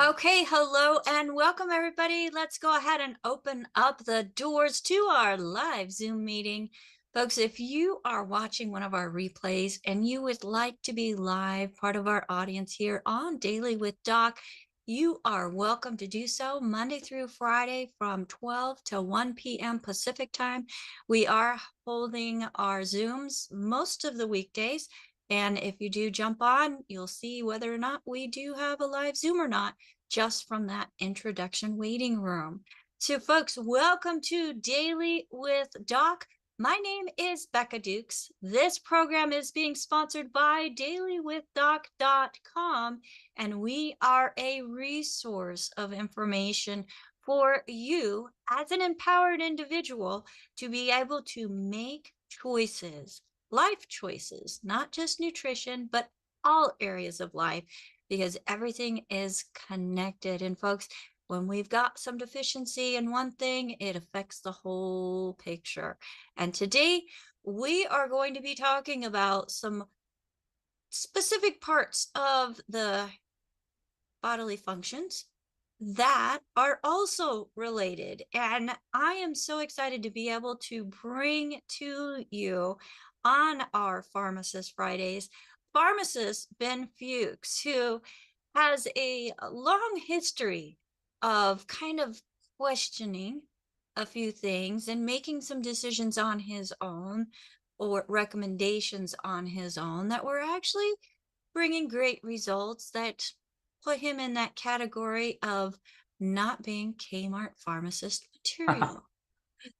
Okay, hello and welcome everybody. Let's go ahead and open up the doors to our live Zoom meeting. Folks, if you are watching one of our replays and you would like to be live, part of our audience here on Daily with Doc, you are welcome to do so Monday through Friday from 12 to 1 p.m. Pacific time. We are holding our Zooms most of the weekdays. And if you do jump on, you'll see whether or not we do have a live Zoom or not, just from that introduction waiting room. So folks, welcome to Daily with Doc. My name is Becca Dukes. This program is being sponsored by DailywithDoc.com, and we are a resource of information for you as an empowered individual to be able to make choices, life choices, not just nutrition, but all areas of life, because everything is connected. And folks, when we've got some deficiency in one thing, it affects the whole picture. And today we are going to be talking about some specific parts of the bodily functions that are also related. And I am so excited to be able to bring to you on our Pharmacist Fridays, Pharmacist Ben Fuchs, who has a long history of kind of questioning a few things and making some decisions on his own or recommendations on his own that were actually bringing great results that put him in that category of not being Kmart pharmacist material.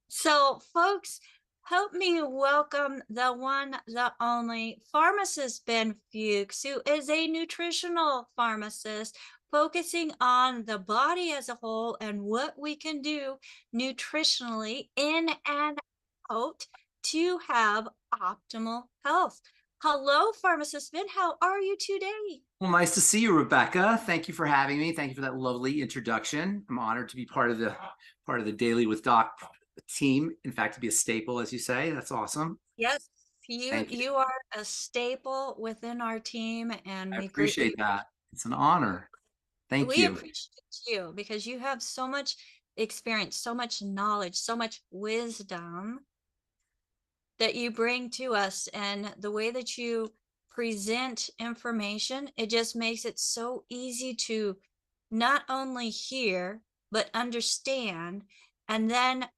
So, folks, help me welcome the one, the only Pharmacist Ben Fuchs, who is a nutritional pharmacist focusing on the body as a whole and what we can do nutritionally in and out to have optimal health. Hello, Pharmacist Ben. How are you today? Well, nice to see you, Rebecca. Thank you for having me. Thank you for that lovely introduction. I'm honored to be part of the Daily with Doc team. In fact, to be a staple, as you say. That's awesome. Yes, you are a staple within our team, and I we appreciate that. It's an honor. Thank we you. appreciate you because you have so much experience, so much knowledge, so much wisdom that you bring to us, and the way that you present information, it just makes it so easy to not only hear but understand and then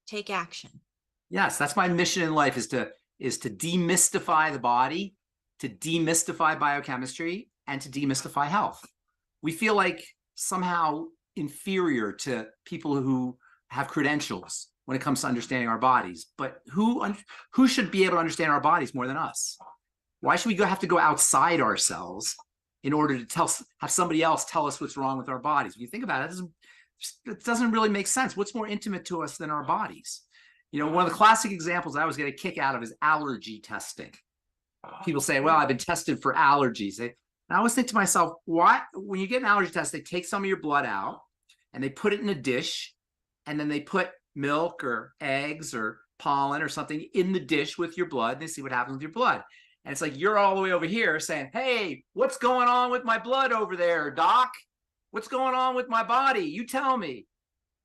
take action. Yes, that's my mission in life, is to demystify the body, to demystify biochemistry, and to demystify health. We feel like somehow inferior to people who have credentials when it comes to understanding our bodies. But who should be able to understand our bodies more than us? Why should we have to go outside ourselves in order to have somebody else tell us what's wrong with our bodies? When you think about it, it doesn't really make sense. What's more intimate to us than our bodies? You know, one of the classic examples I always get a kick out of is allergy testing. People say, well, I've been tested for allergies. And I always think to myself, why, when you get an allergy test, they take some of your blood out and they put it in a dish, and then they put milk or eggs or pollen or something in the dish with your blood, and they see what happens with your blood. And it's like, you're all the way over here saying, hey, what's going on with my blood over there, doc? What's going on with my body? You tell me.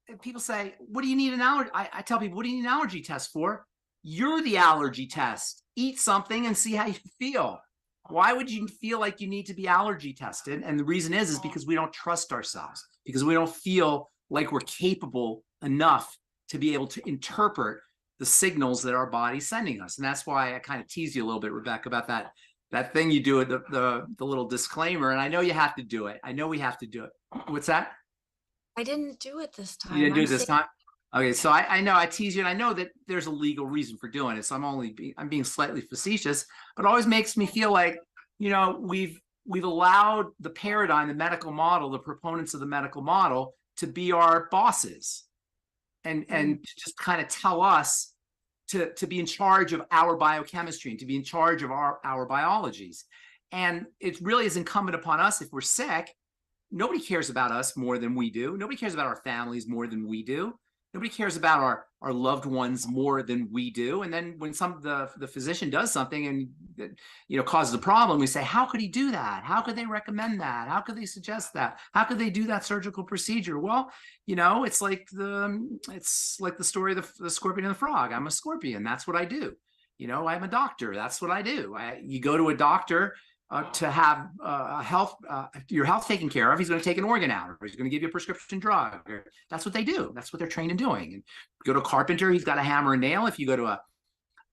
And people say, what do you need an allergy? I tell people, what do you need an allergy test for? You're the allergy test. Eat something and see how you feel. Why would you feel like you need to be allergy tested? And the reason is because we don't trust ourselves, because we don't feel like we're capable enough to be able to interpret the signals that our body's sending us. And that's why I kind of tease you a little bit, Rebecca, about that thing you do, the little disclaimer. And I know you have to do it. I know we have to do it. What's that? I didn't do it this time. You didn't do it this time? Okay, so I know I tease you, and I know that there's a legal reason for doing it. So I'm being slightly facetious, but it always makes me feel like, we've allowed the paradigm, the medical model, the proponents of the medical model to be our bosses, and to just kind of tell us to be in charge of our biochemistry and to be in charge of our biologies. And it really is incumbent upon us. If we're sick, nobody cares about us more than we do. Nobody cares about our families more than we do. Nobody cares about our loved ones more than we do. And then when the physician does something and causes a problem, we say, how could he do that? How could they recommend that? How could they suggest that? How could they do that surgical procedure? Well, it's like the story of the scorpion and the frog. I'm a scorpion. That's what I do. I'm a doctor. That's what I do. You go to a doctor to have your health taken care of. He's going to take an organ out, or he's going to give you a prescription drug. That's what they do. That's what they're trained in doing. And go to a carpenter, he's got a hammer and nail. If you go to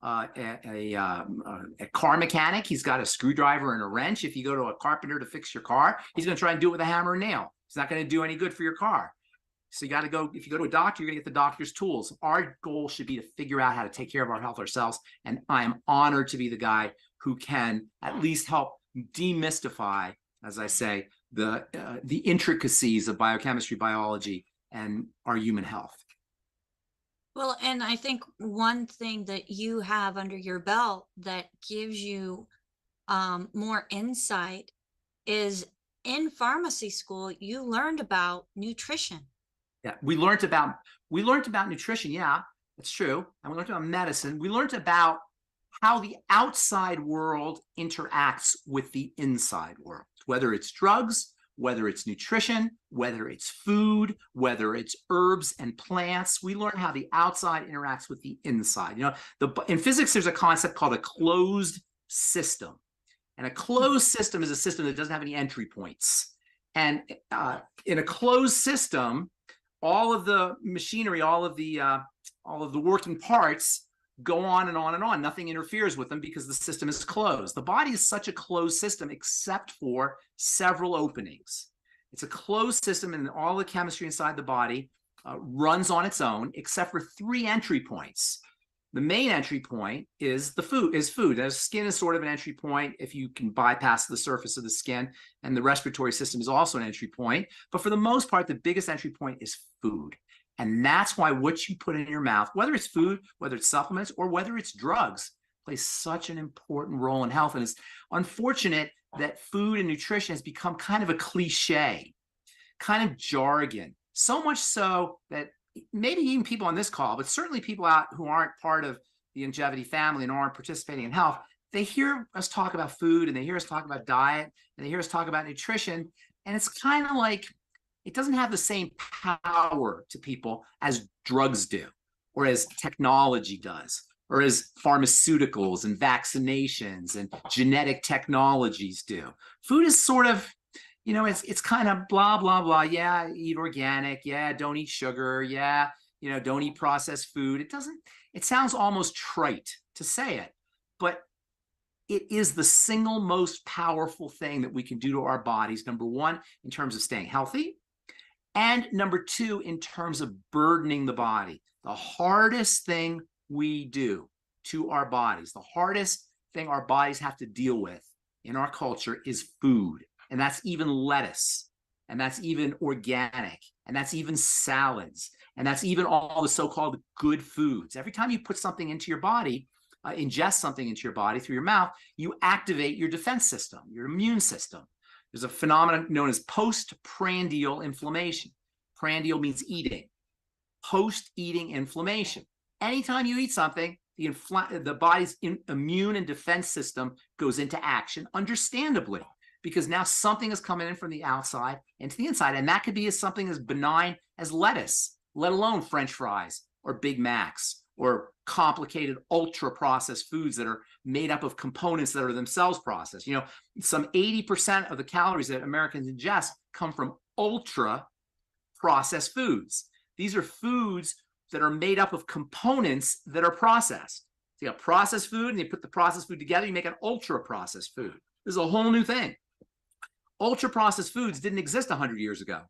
a car mechanic, he's got a screwdriver and a wrench. If you go to a carpenter to fix your car, he's going to try and do it with a hammer and nail. It's not going to do any good for your car. So you got to go, if you go to a doctor, you're going to get the doctor's tools. Our goal should be to figure out how to take care of our health ourselves. And I'm honored to be the guy who can at least help demystify, as I say, the intricacies of biochemistry, biology, and our human health. Well, and I think one thing that you have under your belt that gives you more insight is in pharmacy school, you learned about nutrition. Yeah, we learned about nutrition. Yeah, that's true. And we learned about medicine. We learned about how the outside world interacts with the inside world, whether it's drugs, whether it's nutrition, whether it's food, whether it's herbs and plants. We learn how the outside interacts with the inside. In physics, there's a concept called a closed system. And a closed system is a system that doesn't have any entry points. And in a closed system, all of the machinery, all of the working parts go on and on and on. Nothing interferes with them because the system is closed. The body is such a closed system except for several openings. It's a closed system, and all the chemistry inside the body runs on its own except for 3 entry points. The main entry point is food. The skin is sort of an entry point if you can bypass the surface of the skin, and the respiratory system is also an entry point. But for the most part, the biggest entry point is food. And that's why what you put in your mouth, whether it's food, whether it's supplements, or whether it's drugs, plays such an important role in health. And it's unfortunate that food and nutrition has become kind of a cliche, kind of jargon, so much so that maybe even people on this call, but certainly people out who aren't part of the longevity family and aren't participating in health, they hear us talk about food, and they hear us talk about diet, and they hear us talk about nutrition. And it's kind of like, it doesn't have the same power to people as drugs do, or as technology does, or as pharmaceuticals and vaccinations and genetic technologies do. Food is sort of, it's kind of blah, blah, blah. Yeah, eat organic. Yeah, don't eat sugar. Yeah, don't eat processed food. It sounds almost trite to say it, but it is the single most powerful thing that we can do to our bodies. Number one, in terms of staying healthy. And number 2, in terms of burdening the body. The hardest thing we do to our bodies, the hardest thing our bodies have to deal with in our culture is food. And that's even lettuce. And that's even organic. And that's even salads. And that's even all the so-called good foods. Every time you put something into your body, ingest something into your body through your mouth, you activate your defense system, your immune system. There's a phenomenon known as postprandial inflammation. Prandial means eating. Post-eating inflammation. Anytime you eat something, the body's immune and defense system goes into action, understandably, because now something is coming in from the outside into the inside. And that could be something as benign as lettuce, let alone French fries or Big Macs or complicated ultra-processed foods that are made up of components that are themselves processed. Some 80% of the calories that Americans ingest come from ultra-processed foods. These are foods that are made up of components that are processed. So you have processed food, and you put the processed food together, you make an ultra-processed food. This is a whole new thing. Ultra-processed foods didn't exist 100 years ago.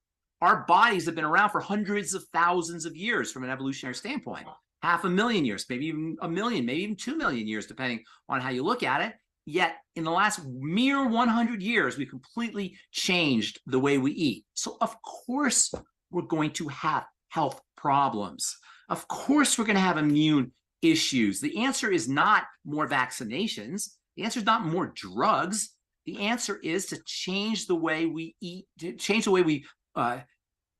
Our bodies have been around for hundreds of thousands of years from an evolutionary standpoint. 500,000 years, maybe even a million, maybe even 2 million years, depending on how you look at it. Yet in the last mere 100 years, we completely changed the way we eat. So of course, we're going to have health problems. Of course, we're going to have immune issues. The answer is not more vaccinations. The answer is not more drugs. The answer is to change the way we eat, to change the way we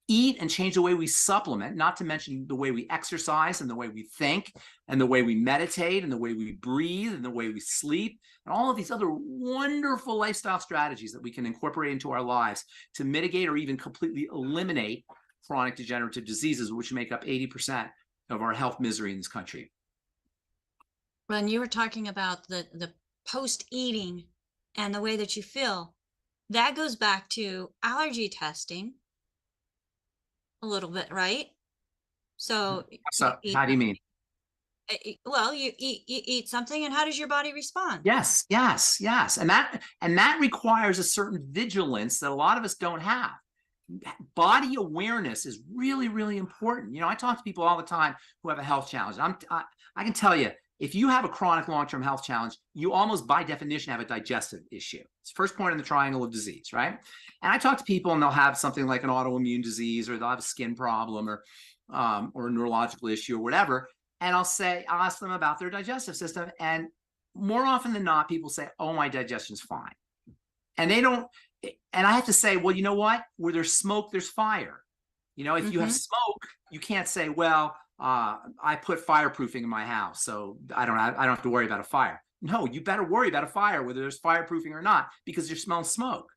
eat and change the way we supplement, not to mention the way we exercise and the way we think and the way we meditate and the way we breathe and the way we sleep and all of these other wonderful lifestyle strategies that we can incorporate into our lives to mitigate or even completely eliminate chronic degenerative diseases, which make up 80% of our health misery in this country. When you were talking about the post-eating and the way that you feel, that goes back to allergy testing a little bit, right? So How do you mean? Well, you eat something, and how does your body respond? Yes. And that requires a certain vigilance that a lot of us don't have. Body awareness is really, really important. You know, I talk to people all the time who have a health challenge. I can tell you, if you have a chronic long-term health challenge, you almost by definition have a digestive issue. It's the first point in the triangle of disease, right? And I talk to people and they'll have something like an autoimmune disease, or they'll have a skin problem, or a neurological issue or whatever. And I'll ask them about their digestive system. And more often than not, people say, oh, my digestion's fine. And they don't, and I have to say, well, you know what? Where there's smoke, there's fire. You know, if you have smoke, you can't say, well, I put fireproofing in my house, so I don't have to worry about a fire. No, you better worry about a fire, whether there's fireproofing or not, because you're smelling smoke.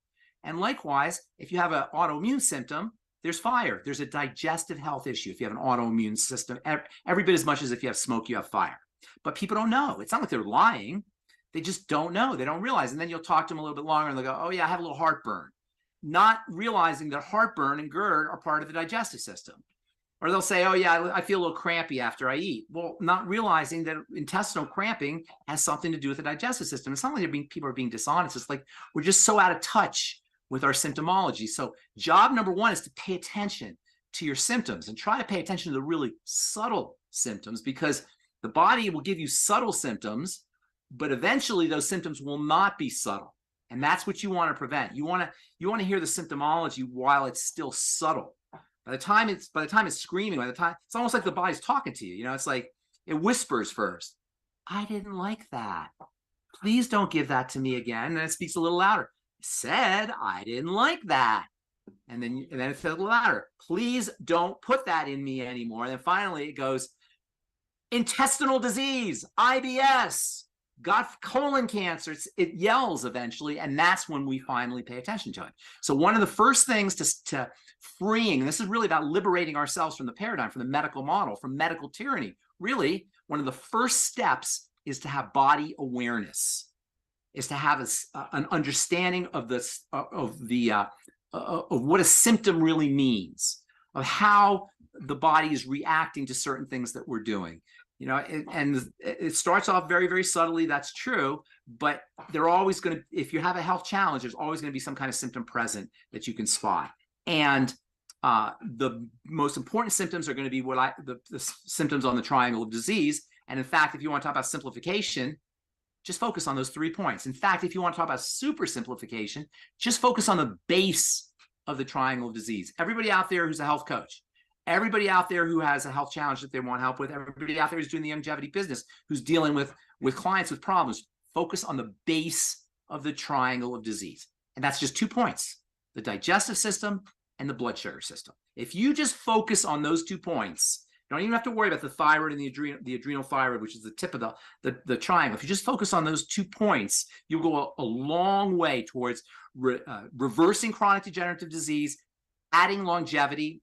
And likewise, if you have an autoimmune symptom, there's fire. There's a digestive health issue. If you have an autoimmune system, every bit as much as if you have smoke, you have fire. But people don't know. It's not like they're lying. They just don't know. They don't realize. And then you'll talk to them a little bit longer and they'll go, oh yeah, I have a little heartburn. Not realizing that heartburn and GERD are part of the digestive system. Or they'll say, oh yeah, I feel a little crampy after I eat. Well, not realizing that intestinal cramping has something to do with the digestive system. It's not like people are being dishonest. It's like we're just so out of touch with our symptomology. So job number one is to pay attention to your symptoms and try to pay attention to the really subtle symptoms, because the body will give you subtle symptoms, but eventually those symptoms will not be subtle. And that's what you want to prevent. You want to hear the symptomology while it's still subtle. By the time it's screaming, it's almost like the body's talking to you. You know, it's like it whispers first. I didn't like that. Please don't give that to me again. And then it speaks a little louder. I said I didn't like that. And then it says a little louder. Please don't put that in me anymore. And then finally it goes, intestinal disease, IBS, got colon cancer. It yells eventually, and that's when we finally pay attention to it. So one of the first things to freeing, this is really about liberating ourselves from the paradigm, from the medical model, from medical tyranny. Really, one of the first steps is to have body awareness, is to have an understanding of this, of what a symptom really means, of how the body is reacting to certain things that we're doing. You know, and it starts off very, very subtly. That's true. But they're always going to, if you have a health challenge, there's always going to be some kind of symptom present that you can spot. And the most important symptoms are going to be the symptoms on the triangle of disease. And in fact, if you want to talk about simplification, just focus on those 3 points. In fact, if you want to talk about super simplification, just focus on the base of the triangle of disease. Everybody out there who's a health coach, everybody out there who has a health challenge that they want help with, everybody out there who's doing the longevity business, who's dealing with clients with problems, focus on the base of the triangle of disease. And that's just 2 points, the digestive system and the blood sugar system. If you just focus on those 2 points, you don't even have to worry about the thyroid and the adrenal thyroid, which is the tip of the triangle. If you just focus on those 2 points, you'll go a long way towards reversing chronic degenerative disease, adding longevity,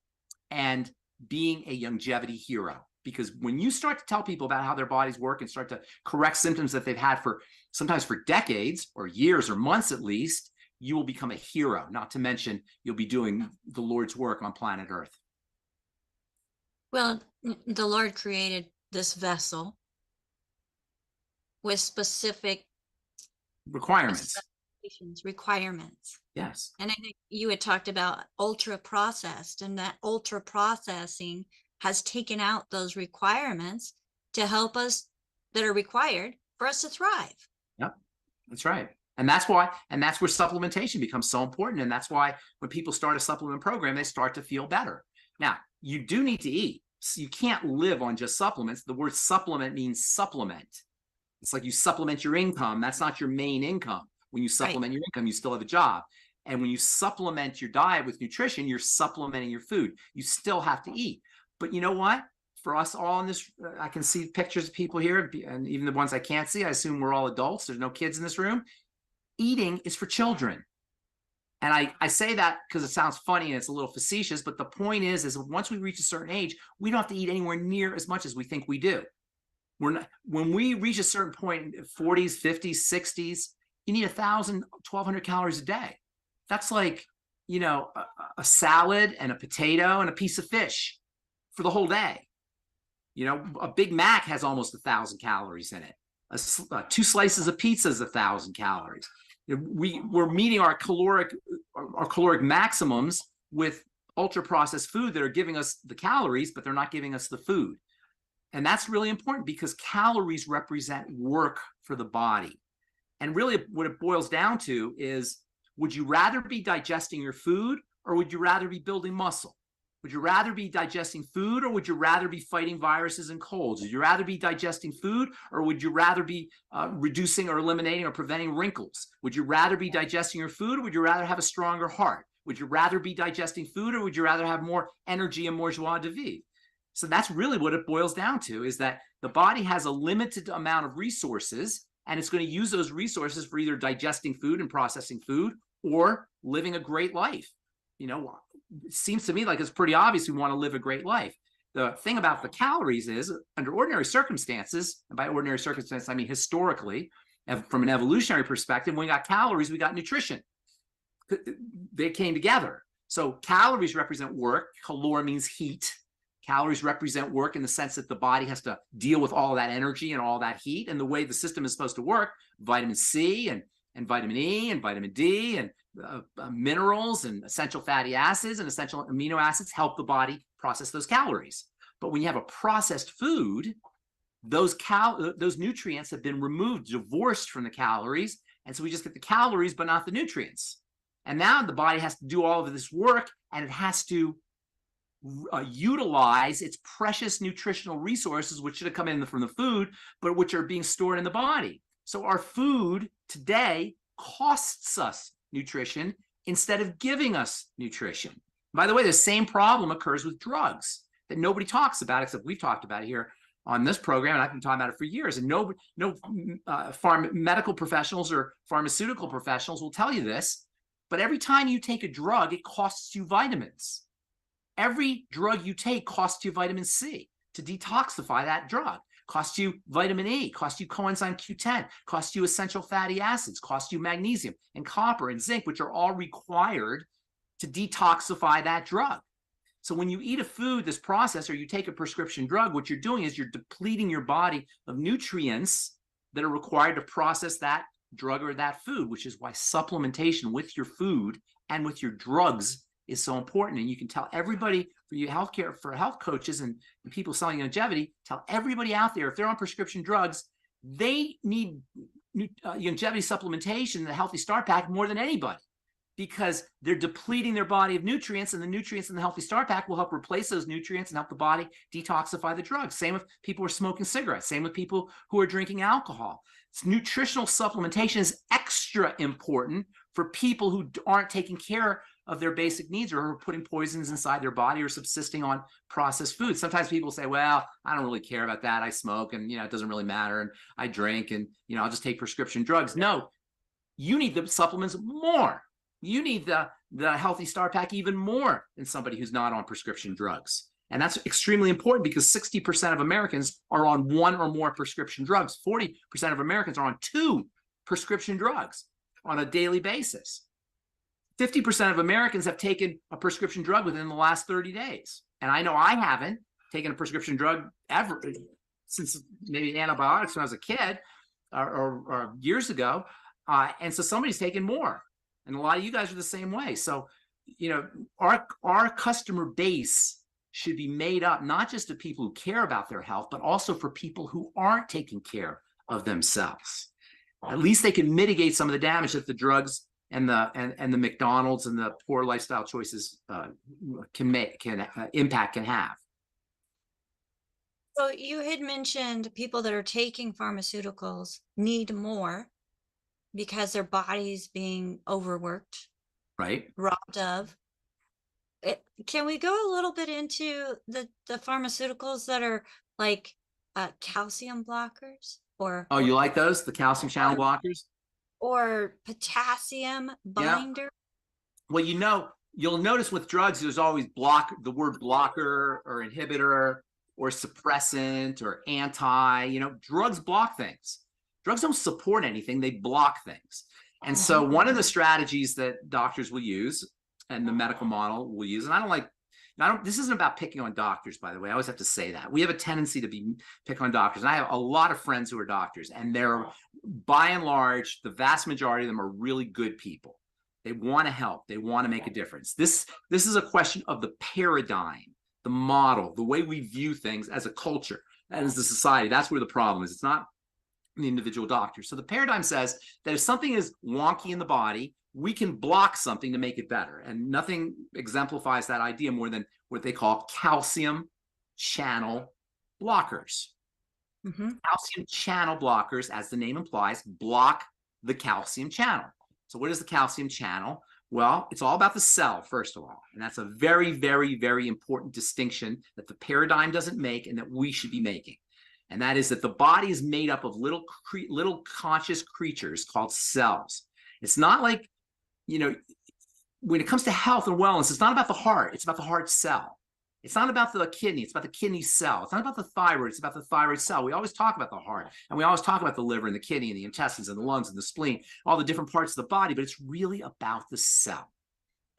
and being a longevity hero. Because when you start to tell people about how their bodies work and start to correct symptoms that they've had for sometimes for decades or years or months at least, you will become a hero. Not to mention, you'll be doing the Lord's work on planet Earth. Well, the Lord created this vessel with specific requirements. requirements. Yes. And I think you had talked about ultra processed, and that ultra processing has taken out those requirements to help us that are required for us to thrive. Yep. That's right. And that's why, and that's where supplementation becomes so important. And that's why when people start a supplement program, they start to feel better. Now, you do need to eat. So you can't live on just supplements. The word supplement means supplement. It's like you supplement your income. That's not your main income. When you supplement your income, you still have a job. And when you supplement your diet with nutrition, you're supplementing your food. You still have to eat. But you know what? For us all in this, I can see pictures of people here, and even the ones I can't see, I assume we're all adults. There's no kids in this room. Eating is for children. And I say that because it sounds funny and it's a little facetious, but the point is once we reach a certain age, we don't have to eat anywhere near as much as we think we do. We're not, when we reach a certain point, 40s, 50s, 60s, you need 1,000, 1,200 calories a day. That's like, you know, a salad and a potato and a piece of fish for the whole day. You know, a Big Mac has almost 1,000 calories in it. 2 slices of pizza is 1,000 calories. We're meeting our caloric maximums with ultra processed food that are giving us the calories, but they're not giving us the food. And that's really important because calories represent work for the body. And really what it boils down to is, would you rather be digesting your food or would you rather be building muscle? Would you rather be digesting food or would you rather be fighting viruses and colds? Would you rather be digesting food or would you rather be reducing or eliminating or preventing wrinkles? Would you rather be digesting your food or would you rather have a stronger heart? Would you rather be digesting food or would you rather have more energy and more joie de vivre? So that's really what it boils down to, is that the body has a limited amount of resources and it's going to use those resources for either digesting food and processing food or living a great life. You know, it seems to me like it's pretty obvious we want to live a great life. The thing about the calories is, under ordinary circumstances, and by ordinary circumstances, I mean historically, and from an evolutionary perspective, when we got calories, we got nutrition. They came together. So calories represent work. Calor means heat. Calories represent work in the sense that the body has to deal with all that energy and all that heat. And the way the system is supposed to work, vitamin C and vitamin E and vitamin D and minerals and essential fatty acids and essential amino acids help the body process those calories. But when you have a processed food, those nutrients have been removed, divorced from the calories. And so we just get the calories, but not the nutrients. And now the body has to do all of this work and it has to utilize its precious nutritional resources, which should have come in from the food, but which are being stored in the body. So our food today costs us nutrition instead of giving us nutrition. By the way, the same problem occurs with drugs that nobody talks about, except we've talked about it here on this program, and I've been talking about it for years. And no medical professionals or pharmaceutical professionals will tell you this, but every time you take a drug, it costs you vitamins. Every drug you take costs you vitamin C to detoxify that drug. Costs you vitamin E, costs you coenzyme Q10, costs you essential fatty acids, costs you magnesium and copper and zinc, which are all required to detoxify that drug. So when you eat a food that's processed or you take a prescription drug, what you're doing is you're depleting your body of nutrients that are required to process that drug or that food, which is why supplementation with your food and with your drugs is so important. And you can tell everybody, for you healthcare, for health coaches and people selling longevity, tell everybody out there, if they're on prescription drugs, they need longevity supplementation, the Healthy Start Pack, more than anybody, because they're depleting their body of nutrients, and the nutrients in the Healthy Start Pack will help replace those nutrients and help the body detoxify the drugs. Same with people who are smoking cigarettes, same with people who are drinking alcohol. Nutritional supplementation is extra important for people who aren't taking care of their basic needs or are putting poisons inside their body or subsisting on processed food. Sometimes people say, well, I don't really care about that. I smoke and, you know, it doesn't really matter. And I drink and, you know, I'll just take prescription drugs. No, you need the supplements more. You need the Healthy Start Pack even more than somebody who's not on prescription drugs. And that's extremely important because 60% of Americans are on 1 or more prescription drugs. 40% of Americans are on 2 prescription drugs on a daily basis. 50% of Americans have taken a prescription drug within the last 30 days. And I know I haven't taken a prescription drug ever since maybe antibiotics when I was a kid or years ago. And so somebody's taking more. And a lot of you guys are the same way. So, you know, our customer base should be made up not just of people who care about their health, but also for people who aren't taking care of themselves. At least they can mitigate some of the damage that the drugs and the McDonald's and the poor lifestyle choices can have. So you had mentioned people that are taking pharmaceuticals need more because their body's being overworked, Right. robbed of. Can we go a little bit into the pharmaceuticals that are like calcium blockers Oh, you like those? The calcium channel blockers? or potassium Yeah. binder? Well, you know, you'll notice with drugs, there's always the word blocker or inhibitor or suppressant or anti, you know, drugs block things. Drugs don't support anything, they block things. And so one of the strategies that doctors will use and the medical model will use, and this isn't about picking on doctors, by the way. I always have to say that. We have a tendency to pick on doctors. And I have a lot of friends who are doctors, and they're, by and large, the vast majority of them are really good people. They want to help. They want to make a difference. This is a question of the paradigm, the model, the way we view things as a culture and as a society. That's where the problem is. It's not the individual doctor. So the paradigm says that if something is wonky in the body, we can block something to make it better. And nothing exemplifies that idea more than what they call calcium channel blockers. Calcium channel blockers, as the name implies, block the calcium channel. So what is the calcium channel? Well, it's all about the cell, first of all. And that's a very, very, very important distinction that the paradigm doesn't make and that we should be making. And that is that the body is made up of little conscious creatures called cells. It's not like, you know, when it comes to health and wellness, it's not about the heart. It's about the heart cell. It's not about the kidney. It's about the kidney cell. It's not about the thyroid. It's about the thyroid cell. We always talk about the heart, and we always talk about the liver and the kidney and the intestines and the lungs and the spleen, all the different parts of the body, but it's really about the cell.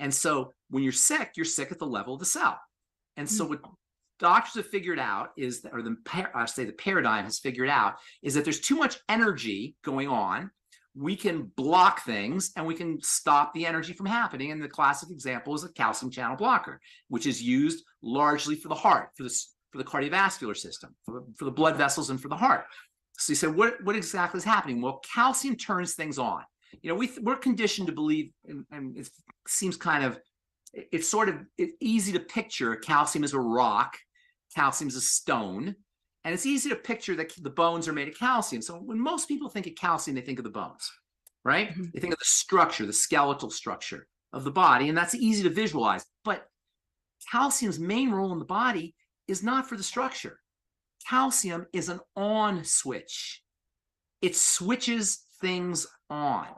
And so when you're sick at the level of the cell. And so what doctors have figured out is that, or the paradigm has figured out, is that there's too much energy going on. We can block things and we can stop the energy from happening. And the classic example is a calcium channel blocker, which is used largely for the heart, for the cardiovascular system, for the blood vessels and for the heart. So you say, what exactly is happening? Well, calcium turns things on. You know, we're conditioned to believe, and it seems kind of, it's easy to picture calcium as a rock, calcium is a stone. And it's easy to picture that the bones are made of calcium. So when most people think of calcium, they think of the bones, right? They think of the structure, the skeletal structure of the body, and that's easy to visualize. But calcium's main role in the body is not for the structure. Calcium is an on switch. It switches things on.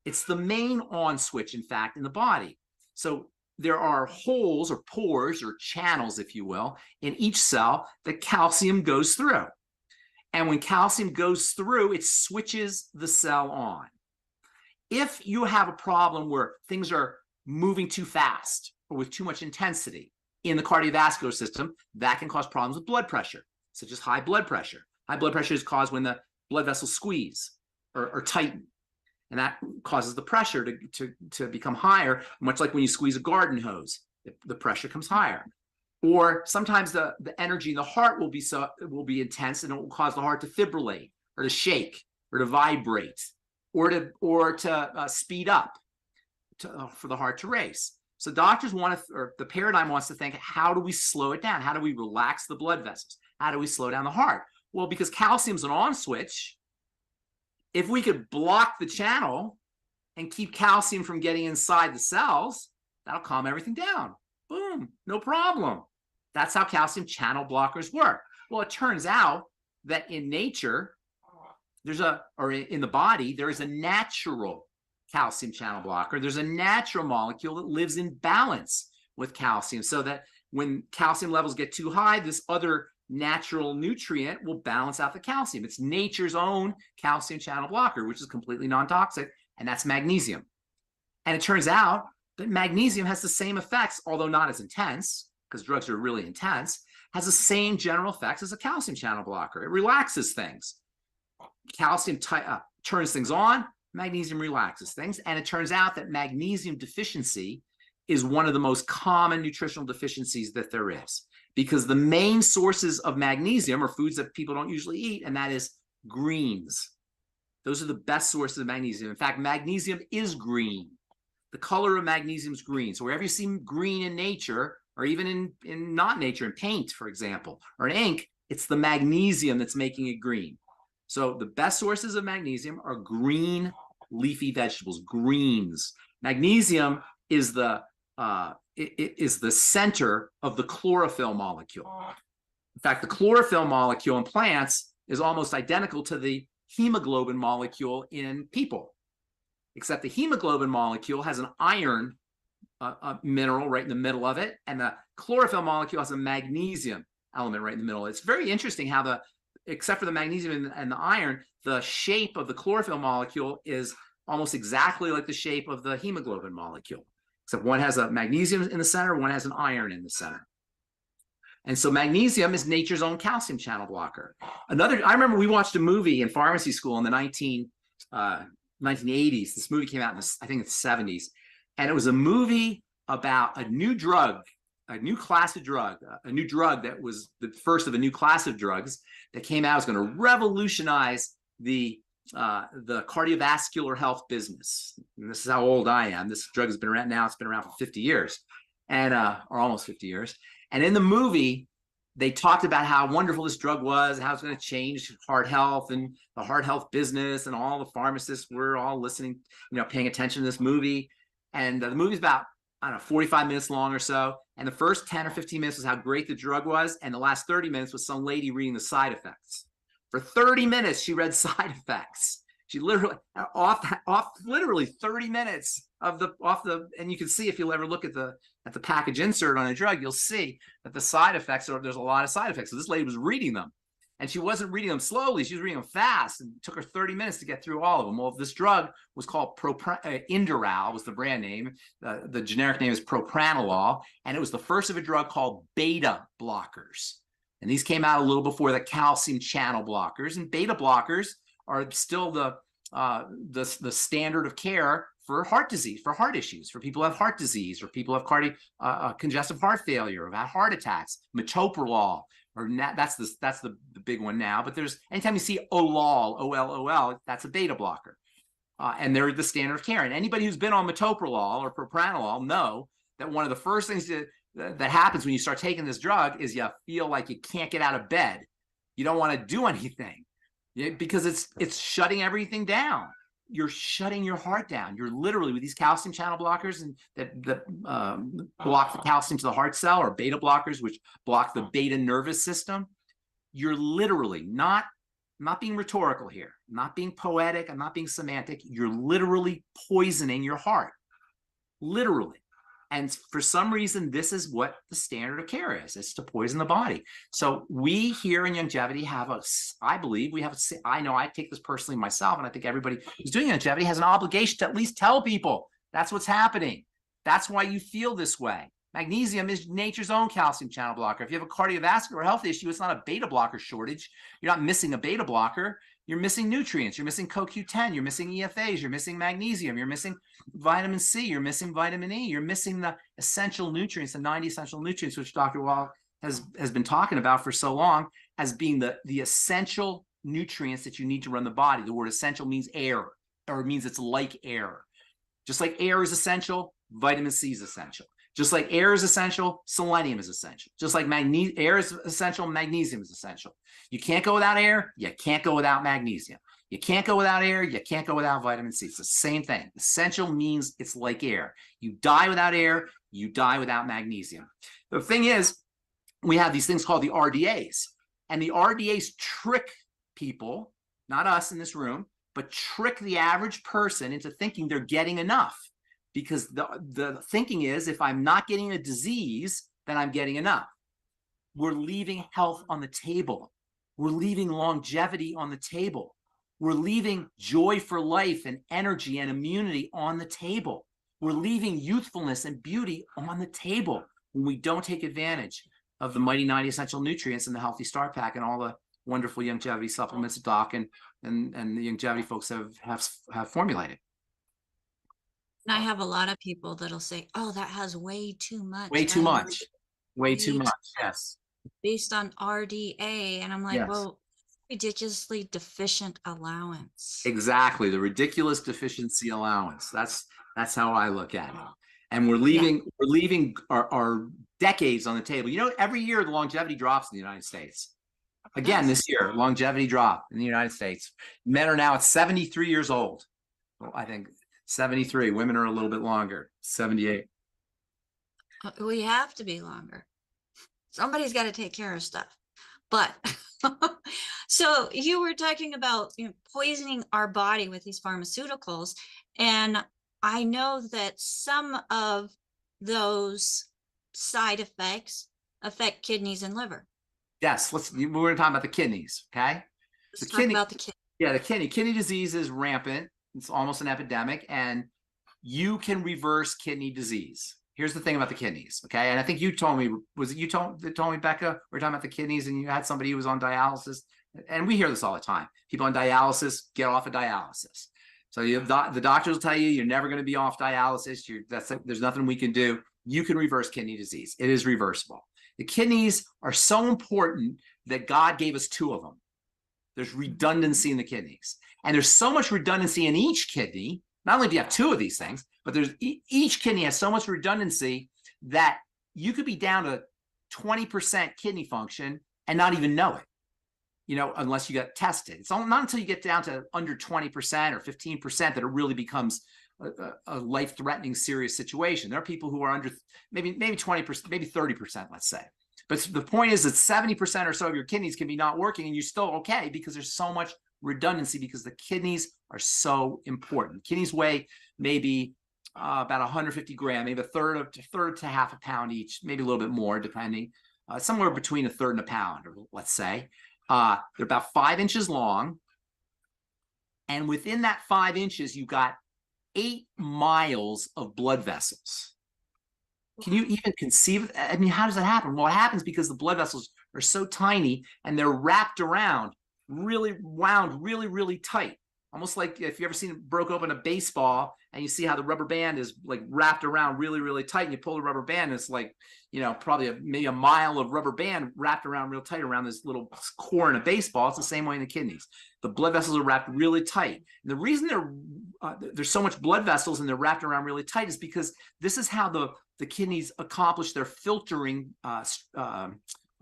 It's the main on switch, in fact, in the body. So there are holes or pores or channels, if you will, in each cell that calcium goes through. And when calcium goes through, it switches the cell on. If you have a problem where things are moving too fast or with too much intensity in the cardiovascular system, that can cause problems with blood pressure, such as high blood pressure. High blood pressure is caused when the blood vessels squeeze or tighten. And that causes the pressure to become higher, much like when you squeeze a garden hose, the pressure comes higher. Or sometimes the energy in the heart will be intense, and it will cause the heart to fibrillate or to shake or to vibrate or to speed up for the heart to race. So doctors or the paradigm wants to think, how do we slow it down? How do we relax the blood vessels? How do we slow down the heart? Well, because calcium's an on switch, if we could block the channel and keep calcium from getting inside the cells, that'll calm everything down. Boom, no problem. That's how calcium channel blockers work. Well, it turns out that in nature, in the body, there is a natural calcium channel blocker. There's a natural molecule that lives in balance with calcium, so that when calcium levels get too high, this other natural nutrient will balance out the calcium. It's nature's own calcium channel blocker, which is completely non-toxic, and that's magnesium. And it turns out that magnesium has the same effects, although not as intense, because drugs are really intense, has the same general effects as a calcium channel blocker. It relaxes things. Calcium turns things on, Magnesium relaxes things. And it turns out that magnesium deficiency is one of the most common nutritional deficiencies that there is, because the main sources of magnesium are foods that people don't usually eat, and that is greens. Those are the best sources of magnesium. In fact, magnesium is green. The color of magnesium is green. So wherever you see green in nature, or even in not nature, in paint, for example, or in ink, it's the magnesium that's making it green. So the best sources of magnesium are green leafy vegetables, greens. Magnesium is the center of the chlorophyll molecule. In fact, the chlorophyll molecule in plants is almost identical to the hemoglobin molecule in people, except the hemoglobin molecule has an iron mineral right in the middle of it, and the chlorophyll molecule has a magnesium element right in the middle. It's very interesting how except for the magnesium and the iron, the shape of the chlorophyll molecule is almost exactly like the shape of the hemoglobin molecule, except one has a magnesium in the center, one has an iron in the center. And so magnesium is nature's own calcium channel blocker. I remember we watched a movie in pharmacy school in the 1980s. This movie came out in I think it's the 70s. And it was a movie about a new drug, a new class of drug, a new drug that was the first of a new class of drugs that came out. It was going to revolutionize the cardiovascular health business. And this is how old I am. This drug has been around now. It's been around for 50 years, and or almost 50 years. And in the movie, they talked about how wonderful this drug was, how it's going to change heart health and the heart health business, and all the pharmacists were all listening, paying attention to this movie. And the movie's about, I don't know, 45 minutes long or so. And the first 10 or 15 minutes was how great the drug was. And the last 30 minutes was some lady reading the side effects. For 30 minutes, she read side effects. She literally, literally 30 minutes and you can see if you'll ever look at the package insert on a drug, you'll see that the side effects there's a lot of side effects. So this lady was reading them, and she wasn't reading them slowly. She was reading them fast, and it took her 30 minutes to get through all of them. Well, this drug was called Inderal, was the brand name. The generic name is propranolol, and it was the first of a drug called beta blockers. And these came out a little before the calcium channel blockers. And beta blockers are still the standard of care for heart disease, for heart issues, for people who have heart disease, or people who have congestive heart failure, or have heart attacks. Metoprolol, or that's the big one now. But there's, anytime you see OLOL, O-L-O-L, that's a beta blocker. And they're the standard of care. And anybody who's been on metoprolol or propranolol know that one of the first things that happens when you start taking this drug is you feel like you can't get out of bed. You don't want to do anything, because it's shutting everything down. You're shutting your heart down. You're literally, with these calcium channel blockers and that block the calcium to the heart cell, or beta blockers, which block the beta nervous system. You're literally not being rhetorical here, not being poetic, I'm not being semantic. You're literally poisoning your heart, literally. And for some reason, this is what the standard of care is. It's to poison the body. So we here in longevity I know I take this personally myself, and I think everybody who's doing longevity has an obligation to at least tell people that's what's happening. That's why you feel this way. Magnesium is nature's own calcium channel blocker. If you have a cardiovascular health issue, it's not a beta blocker shortage. You're not missing a beta blocker. You're missing nutrients. You're missing CoQ10. You're missing EFAs. You're missing magnesium. You're missing vitamin C. You're missing vitamin E. You're missing the essential nutrients, the 90 essential nutrients, which Dr. Wallach has been talking about for so long as being the essential nutrients that you need to run the body. The word essential means air, or it means it's like air. Just like air is essential, vitamin C is essential. Just like air is essential, selenium is essential. Just like air is essential, magnesium is essential. You can't go without air, you can't go without magnesium. You can't go without air, you can't go without vitamin C. It's the same thing. Essential means it's like air. You die without air, you die without magnesium. The thing is, we have these things called the RDAs. And the RDAs trick people, not us in this room, but trick the average person into thinking they're getting enough. Because the thinking is, if I'm not getting a disease, then I'm getting enough. We're leaving health on the table. We're leaving longevity on the table. We're leaving joy for life and energy and immunity on the table. We're leaving youthfulness and beauty on the table when we don't take advantage of the mighty 90 essential nutrients in the Healthy Start Pack and all wonderful longevity supplements that Doc and the longevity folks have formulated. And I have a lot of people that'll say, "Oh, that has way too much. Way too That has much. Way too much. Yes. based on RDA." And I'm like, Yes. well, ridiculously deficient allowance. Exactly. The ridiculous deficiency allowance. That's how I look at it. And we're Yeah. leaving our decades on the table. You know, every year the longevity drops in the United States. Again, this year, longevity drop in the United States. Men are now at 73 years old. Well, I think 73. Women are a little bit longer, 78. We have to be longer. Somebody's got to take care of stuff. But so you were talking about, poisoning our body with these pharmaceuticals. And I know that some of those side effects affect kidneys and liver. Yes, we're going to talk about the kidneys, okay? Let's talk about the kidney. Yeah, the kidney disease is rampant. It's almost an epidemic, and you can reverse kidney disease. Here's the thing about the kidneys, okay? And I think you told me, was it you told me, Becca, we're talking about the kidneys, and you had somebody who was on dialysis, and we hear this all the time. People on dialysis get off of dialysis. So the doctors will tell you you're never going to be off dialysis. There's nothing we can do. You can reverse kidney disease. It is reversible. The kidneys are so important that God gave us two of them. There's redundancy in the kidneys. And there's so much redundancy in each kidney. Not only do you have two of these things, but there's each kidney has so much redundancy that you could be down to 20% kidney function and not even know it, unless you get tested. It's not until you get down to under 20% or 15% that it really becomes a life-threatening serious situation. There are people who are under maybe 20%, maybe 30%, let's say. But the point is that 70% or so of your kidneys can be not working and you're still okay because there's so much redundancy because the kidneys are so important. Kidneys weigh maybe about 150 grams, maybe a third to half a pound each, maybe a little bit more depending, somewhere between a third and a pound, or let's say. They're about 5 inches long. And within that 5 inches, you've got 8 miles of blood vessels. Can you even conceive? I mean, how does that happen? Well, it happens because the blood vessels are so tiny and they're wrapped around, really wound, really, really tight. Almost like if you ever seen broke open a baseball and you see how the rubber band is like wrapped around really, really tight, and you pull the rubber band, and it's like, probably maybe a mile of rubber band wrapped around real tight around this little core in a baseball. It's the same way in the kidneys. The blood vessels are wrapped really tight. And the reason there's so much blood vessels and they're wrapped around really tight is because this is how the kidneys accomplish their filtering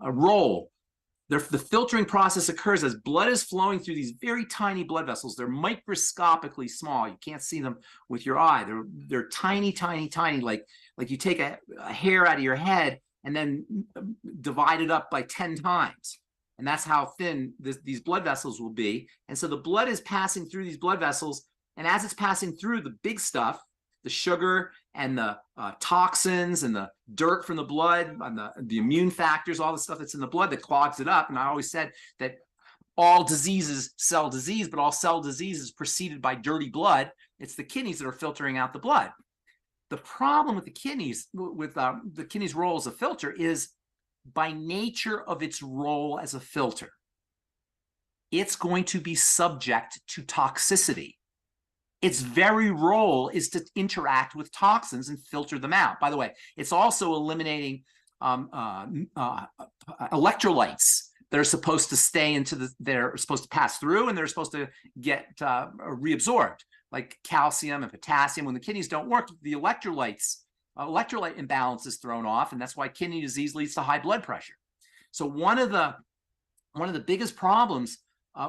role. The filtering process occurs as blood is flowing through these very tiny blood vessels. They're microscopically small. You can't see them with your eye. They're tiny, tiny, tiny, like you take a hair out of your head and then divide it up by 10 times. And that's how thin these blood vessels will be. And so the blood is passing through these blood vessels. And as it's passing through, the big stuff, the sugar and the toxins and the dirt from the blood and the immune factors, all the stuff that's in the blood that clogs it up. And I always said that all diseases cell disease, but all cell disease is preceded by dirty blood. It's the kidneys that are filtering out the blood. The problem with the kidneys, with the kidneys' role as a filter, is by nature of its role as a filter, it's going to be subject to toxicity. Its very role is to interact with toxins and filter them out. By the way, it's also eliminating electrolytes that are supposed to stay they're supposed to pass through and they're supposed to get reabsorbed, like calcium and potassium. When the kidneys don't work, the electrolyte imbalance is thrown off, and that's why kidney disease leads to high blood pressure. So one of the biggest problems,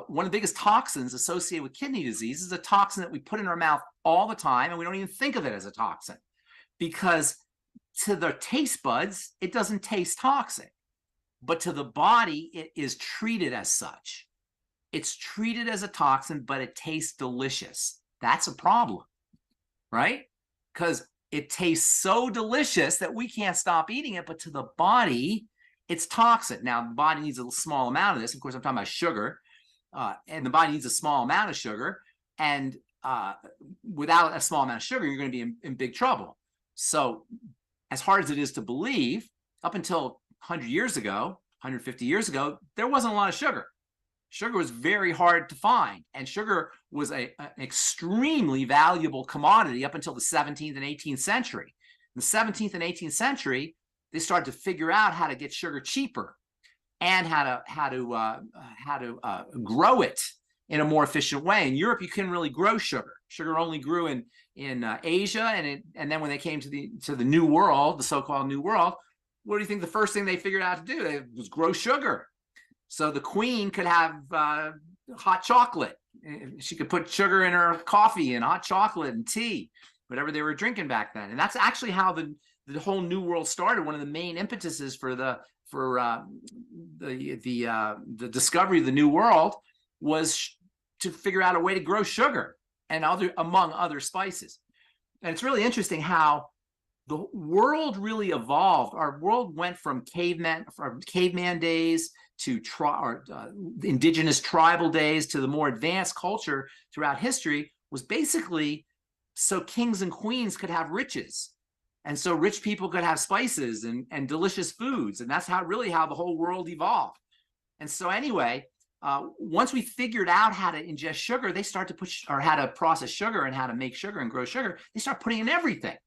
one of the biggest toxins associated with kidney disease is a toxin that we put in our mouth all the time, and we don't even think of it as a toxin because to the taste buds, it doesn't taste toxic, but to the body, it is treated as such. It's treated as a toxin, but it tastes delicious. That's a problem, right? Because it tastes so delicious that we can't stop eating it, but to the body, it's toxic. Now, the body needs a small amount of this. Of course, I'm talking about sugar. And the body needs a small amount of sugar, and without a small amount of sugar, you're going to be in big trouble. So as hard as it is to believe, up until 100 years ago, 150 years ago, there wasn't a lot of sugar. Sugar was very hard to find, and sugar was an extremely valuable commodity up until the 17th and 18th century. In the 17th and 18th century, they started to figure out how to get sugar cheaper and how to grow it in a more efficient way. In Europe, you couldn't really grow sugar. Sugar only grew in Asia, and then when they came to the New World, the so-called New World, what do you think the first thing they figured out to do was grow sugar? So the queen could have hot chocolate. She could put sugar in her coffee and hot chocolate and tea, whatever they were drinking back then. And that's actually how the whole New World started. One of the main impetuses for the discovery of the New World was to figure out a way to grow sugar and among other spices. And it's really interesting how the world really evolved. Our world went from caveman days to indigenous tribal days to the more advanced culture throughout history, was basically so kings and queens could have riches. And so rich people could have spices and delicious foods. And that's how the whole world evolved. And so anyway, once we figured out how to ingest sugar, they start to how to process sugar and how to make sugar and grow sugar, they start putting in everything.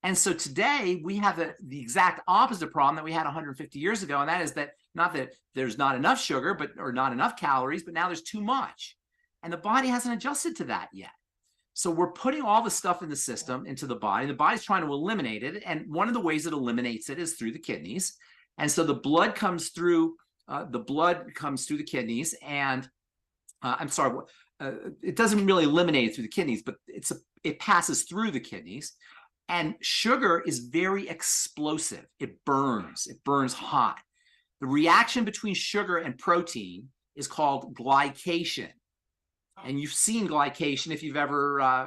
And so today we have the exact opposite problem that we had 150 years ago. And that is that not that there's not enough sugar, or not enough calories, but now there's too much. And the body hasn't adjusted to that yet. So we're putting all the stuff in the system into the body. The body's trying to eliminate it. And one of the ways it eliminates it is through the kidneys. And so the blood comes through the kidneys. And it doesn't really eliminate it through the kidneys, but it passes through the kidneys. And sugar is very explosive. It burns hot. The reaction between sugar and protein is called glycation. And you've seen glycation if you've ever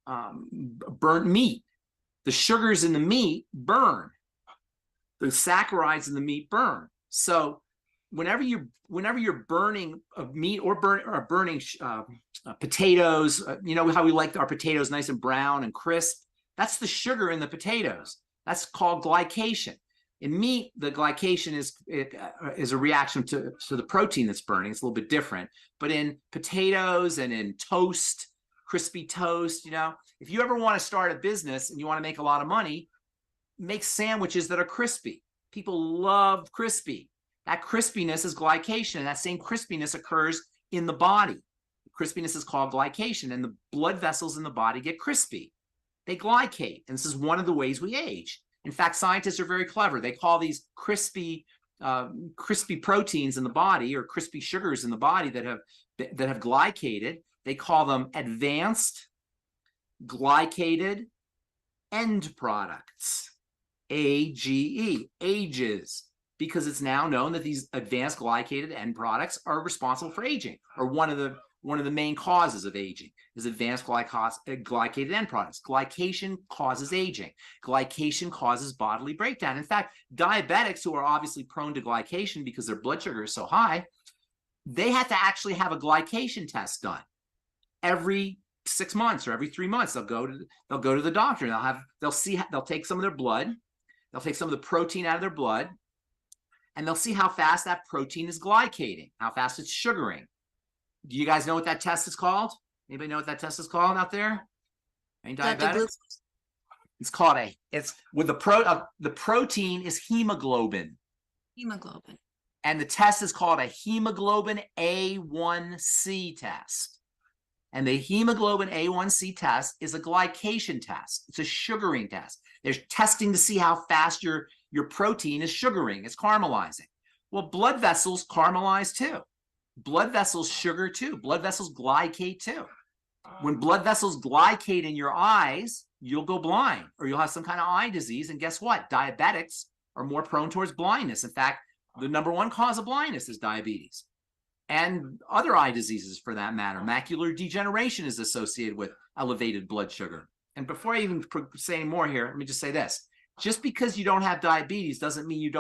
burnt meat. The sugars in the meat burn. The saccharides in the meat burn. So whenever you're burning meat or burning potatoes, you know how we like our potatoes nice and brown and crisp? That's the sugar in the potatoes. That's called glycation. In meat, the glycation is a reaction to the protein that's burning. It's a little bit different. But in potatoes and in toast, crispy toast, if you ever want to start a business and you want to make a lot of money, make sandwiches that are crispy. People love crispy. That crispiness is glycation, and that same crispiness occurs in the body. Crispiness is called glycation, and the blood vessels in the body get crispy. They glycate, and this is one of the ways we age. In fact, scientists are very clever. They call these crispy proteins in the body, or crispy sugars in the body that have glycated. They call them advanced glycated end products, AGE, ages, because it's now known that these advanced glycated end products are responsible for aging, or one of the main causes of aging is advanced glycated end products. Glycation causes aging. Glycation causes bodily breakdown. In fact, diabetics who are obviously prone to glycation because their blood sugar is so high, they have to actually have a glycation test done every 6 months or every 3 months. They'll go to the doctor and they'll take some of their blood, they'll take some of the protein out of their blood, and they'll see how fast that protein is glycating, how fast it's sugaring. Do you guys know what that test is called? Anybody know what that test is called out there? Any diabetics? It's called the protein is hemoglobin. Hemoglobin. And the test is called a hemoglobin A1C test. And the hemoglobin A1C test is a glycation test. It's a sugaring test. They're testing to see how fast your protein is sugaring. It's caramelizing. Well, blood vessels caramelize too. Blood vessels sugar too. Blood vessels glycate too. When blood vessels glycate in your eyes, you'll go blind or you'll have some kind of eye disease. And guess what? Diabetics are more prone towards blindness. In fact, the #1 cause of blindness is diabetes, and other eye diseases for that matter. Macular degeneration is associated with elevated blood sugar. And before I even say any more here, let me just say this. Just because you don't have diabetes doesn't mean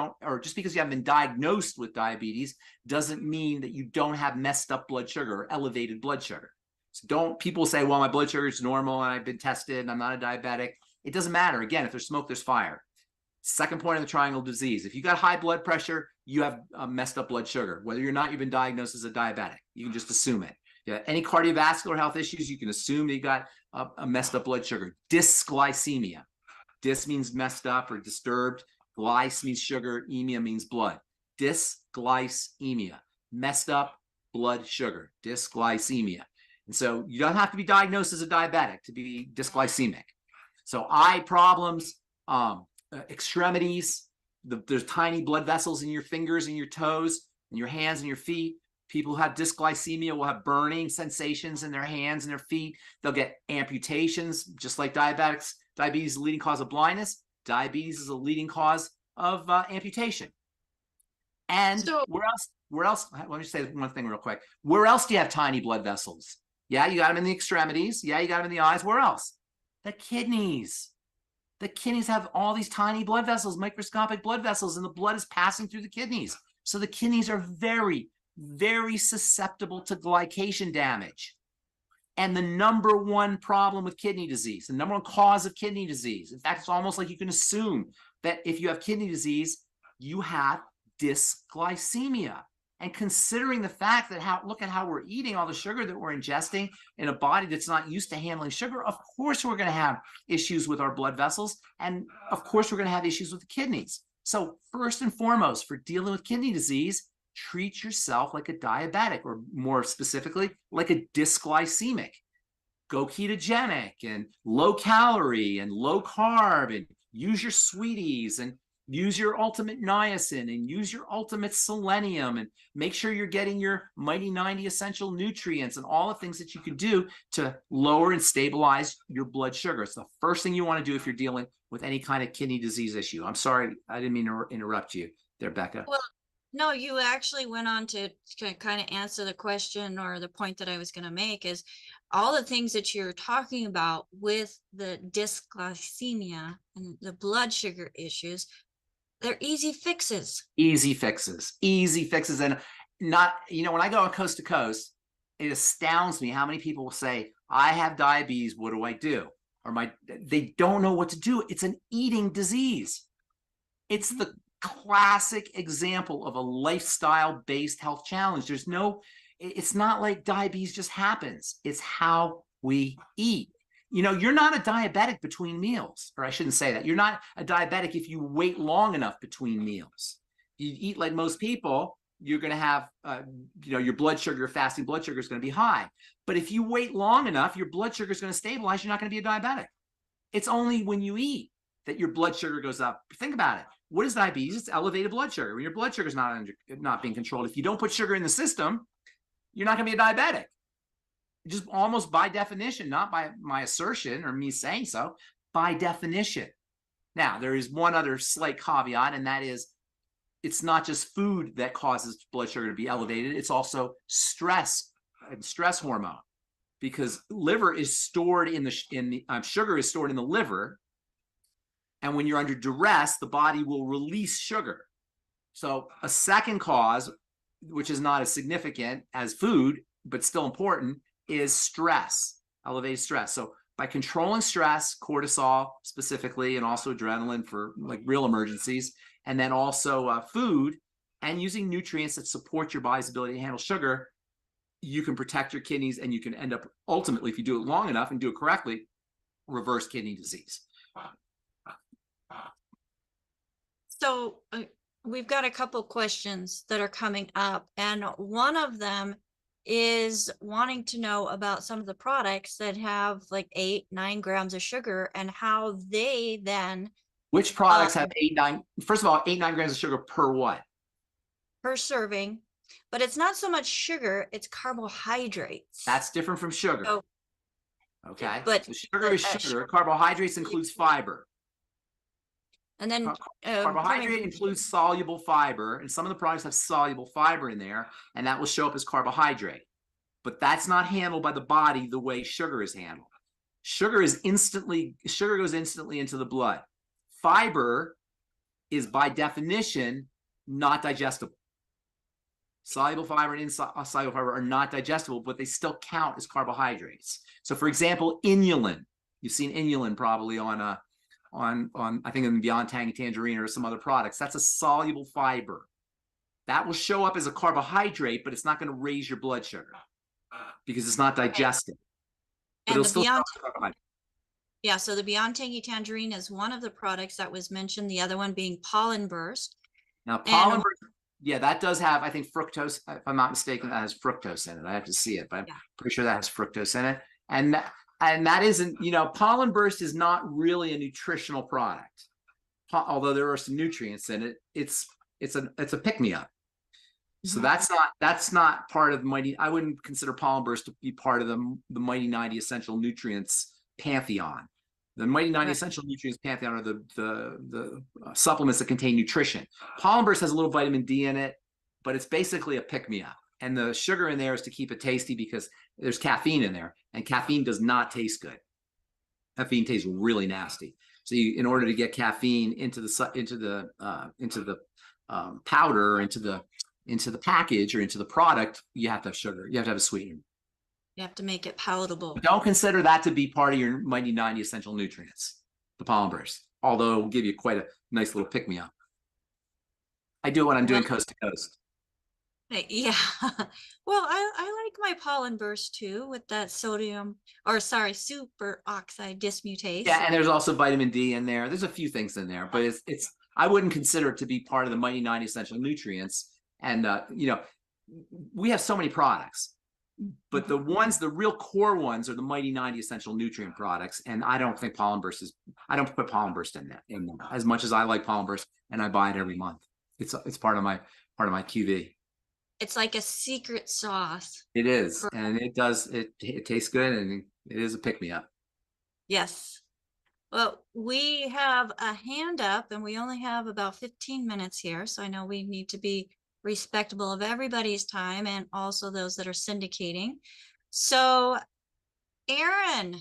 just because you haven't been diagnosed with diabetes doesn't mean that you don't have messed up blood sugar or elevated blood sugar. So people say, well, my blood sugar is normal and I've been tested and I'm not a diabetic. It doesn't matter. Again, if there's smoke, there's fire. Second point of the triangle disease. If you got high blood pressure, you have messed up blood sugar. Whether you're not, you've been diagnosed as a diabetic. You can just assume it. Yeah, any cardiovascular health issues, you can assume that you got a messed up blood sugar. Dysglycemia. Dys means messed up or disturbed. Glyce means sugar. Emia means blood. Dysglycemia. Messed up blood sugar. Dysglycemia. And so you don't have to be diagnosed as a diabetic to be dysglycemic. So eye problems, extremities, there's tiny blood vessels in your fingers and your toes and your hands and your feet. People who have dysglycemia will have burning sensations in their hands and their feet. They'll get amputations, just like diabetics. Diabetes is a leading cause of blindness. Diabetes is a leading cause of amputation. And So- where else? Let me say one thing real quick. Where else do you have tiny blood vessels? Yeah, you got them in the extremities. Yeah, you got them in the eyes. Where else? The kidneys. The kidneys have all these tiny blood vessels, microscopic blood vessels, and the blood is passing through the kidneys. So the kidneys are very, very susceptible to glycation damage. And the number one problem with kidney disease, the number one cause of kidney disease, in fact, it's almost like you can assume that if you have kidney disease, you have dysglycemia. And considering the fact that look at how we're eating, all the sugar that we're ingesting in a body that's not used to handling sugar, of course we're going to have issues with our blood vessels. And of course we're going to have issues with the kidneys. So first and foremost, for dealing with kidney disease, treat yourself like a diabetic, or more specifically, like a dysglycemic. Go ketogenic and low calorie and low carb, and use your sweeties, and use your ultimate niacin, and use your ultimate selenium, and make sure you're getting your mighty 90 essential nutrients and all the things that you can do to lower and stabilize your blood sugar. It's the first thing you want to do if you're dealing with any kind of kidney disease issue. I'm sorry, I didn't mean to interrupt you there, Becca. Well, no, you actually went on to kind of answer the question, or the point that I was going to make, is all the things that you're talking about with the dysglycemia and the blood sugar issues. They're easy fixes. Easy fixes. And not, when I go on coast to coast, it astounds me how many people will say, I have diabetes, what do I do? Or they don't know what to do. It's an eating disease. It's the classic example of a lifestyle-based health challenge. It's not like diabetes just happens. It's how we eat. You're not a diabetic between meals, or I shouldn't say that. You're not a diabetic if you wait long enough between meals. You eat like most people, you're going to have, your blood sugar, your fasting blood sugar is going to be high. But if you wait long enough, your blood sugar is going to stabilize. You're not going to be a diabetic. It's only when you eat that your blood sugar goes up. Think about it. What is diabetes? It's elevated blood sugar. When your blood sugar is not being controlled, if you don't put sugar in the system, you're not going to be a diabetic. Just almost by definition, not by my assertion or me saying so, by definition. Now, there is one other slight caveat, and that is it's not just food that causes blood sugar to be elevated. It's also stress and stress hormone, because liver is stored sugar is stored in the liver. And when you're under duress, the body will release sugar. So a second cause, which is not as significant as food, but still important, is stress, elevated stress. So by controlling stress, cortisol specifically, and also adrenaline for like real emergencies, and then also food, and using nutrients that support your body's ability to handle sugar, you can protect your kidneys, and you can end up ultimately, if you do it long enough and do it correctly, reverse kidney disease. So we've got a couple questions that are coming up, and one of them is wanting to know about some of the products that have like 8-9 grams of sugar, and how they then Which products have 8-9? First of all, 8-9 grams of sugar per what? per serving, but it's not so much sugar, it's carbohydrates. That's different from sugar. So, okay, but so sugar is sugar. Carbohydrates includes fiber. And then Carbohydrate includes soluble fiber, and some of the products have soluble fiber in there, and that will show up as carbohydrate. But that's not handled by the body the way sugar is handled. Sugar goes instantly into the blood. Fiber is by definition not digestible. Soluble fiber and insoluble fiber are not digestible, but they still count as carbohydrates. So for example, inulin. You've seen inulin probably on I think in Beyond Tangy Tangerine or some other products, that's a soluble fiber. That will show up as a carbohydrate, but it's not going to raise your blood sugar because it's not digested. But And it'll the still Beyond, show up as carbohydrate. yeah, so the Beyond Tangy Tangerine is one of the products that was mentioned, the other one being Pollen Burst. Now, And pollen burst, yeah, that does have, I think, fructose. If I'm not mistaken, that has fructose in it. I have to see it, but I'm yeah, pretty sure that has fructose in it. And that isn't, pollen burst is not really a nutritional product, although there are some nutrients in it. It's a pick me up. So that's not part of the mighty. I wouldn't consider pollen burst to be part of the mighty 90 essential nutrients pantheon. The mighty 90 right. essential nutrients pantheon are the supplements that contain nutrition. Pollen burst has a little vitamin D in it, but it's basically a pick me up. And the sugar in there is to keep it tasty because there's caffeine in there, and caffeine does not taste good. Caffeine tastes really nasty. So in order to get caffeine into the powder, into the package or into the product, you have to have sugar. You have to have a sweetener. You have to make it palatable. But don't consider that to be part of your mighty 90 essential nutrients, the pollen burst, although it will give you quite a nice little pick me up. I do it when I'm doing coast to coast. Yeah. Well, I like my Pollen Burst too with that super oxide dismutase. Yeah, and there's also vitamin D in there. There's a few things in there, but it's I wouldn't consider it to be part of the mighty 90 essential nutrients. And we have so many products, but the real core ones are the mighty 90 essential nutrient products. And I don't think pollen burst I don't put pollen burst in them as much as I like pollen burst, and I buy it every month. It's part of my QV. It's like a secret sauce. It is, and it tastes good, and it is a pick me up. Yes. Well, we have a hand up, and we only have about 15 minutes here, so I know we need to be respectable of everybody's time and also those that are syndicating. So, Aaron,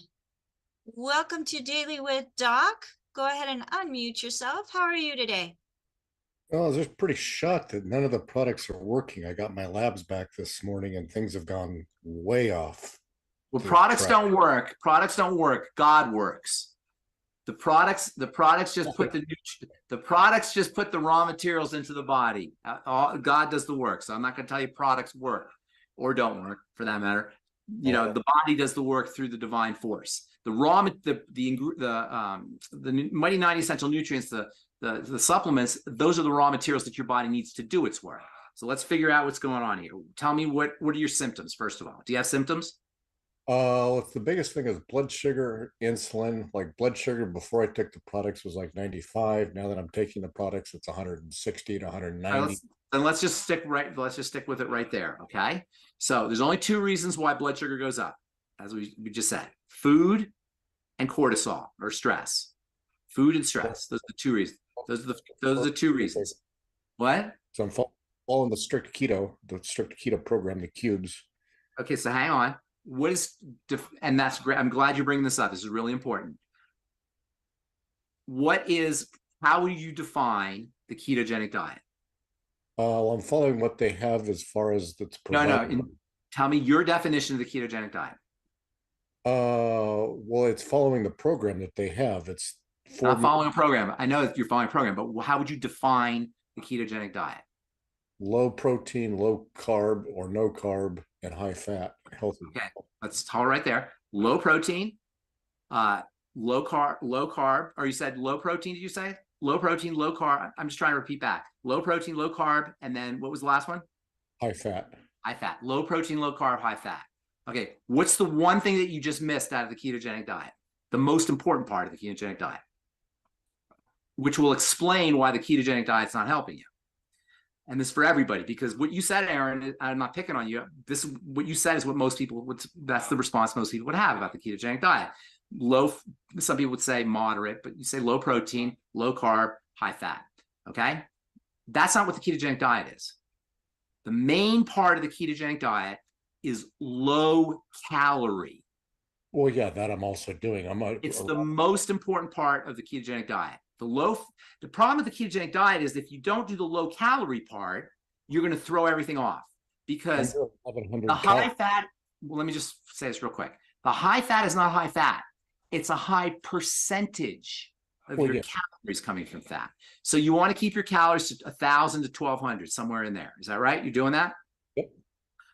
welcome to Daily with Doc. Go ahead and unmute yourself. How are you today? Well, I was just pretty shocked that none of the products are working. I got my labs back this morning and things have gone way off. Well, products don't work. Products don't work. God works. The products just put the raw materials into the body. God does the work. So I'm not going to tell you products work or don't work for that matter. The body does the work through the divine force. The mighty 90 essential nutrients, the supplements, those are the raw materials that your body needs to do its work. So let's figure out what's going on here. Tell me what are your symptoms, first of all? Do you have symptoms? It's the biggest thing is blood sugar, insulin. Like blood sugar before I took the products was like 95. Now that I'm taking the products, it's 160 to 190. Then let's just stick with it right there. Okay. So there's only two reasons why blood sugar goes up, as we just said: food and cortisol or stress. Food and stress. Those are the two reasons. Those are the two reasons. What? So I'm following the strict keto program, the cubes. Okay, so hang on. And that's great. I'm glad you're bringing this up. This is really important. How will you define the ketogenic diet? Well, I'm following what they have as far as that's provided. No. Tell me your definition of the ketogenic diet. Well, it's following the program that they have. It's not following a program. I know that you're following a program, but how would you define the ketogenic diet? Low protein, low carb, or no carb, and high fat, healthy. Okay, let's hold right there. Low protein, low carb. Or you said low protein? Did you say low protein, low carb? I'm just trying to repeat back. Low protein, low carb, and then what was the last one? High fat. High fat. Low protein, low carb, high fat. Okay, what's the one thing that you just missed out of the ketogenic diet? The most important part of the ketogenic diet, which will explain why the ketogenic diet's not helping you. And this is for everybody, because what you said, Aaron, I'm not picking on you. What you said is what most people that's the response most people would have about the ketogenic diet. Some people would say moderate, but you say low protein, low carb, high fat. Okay. That's not what the ketogenic diet is. The main part of the ketogenic diet is low calorie. Well, yeah, that I'm also doing. It's the most important part of the ketogenic diet. The problem with the ketogenic diet is if you don't do the low calorie part, you're going to throw everything off, because the high fat, well, let me just say this real quick. The high fat is not high fat. It's a high percentage of Well, your yeah. calories coming from fat. So you want to keep your calories to 1,000 to 1,200, somewhere in there. Is that right? You're doing that? Yep.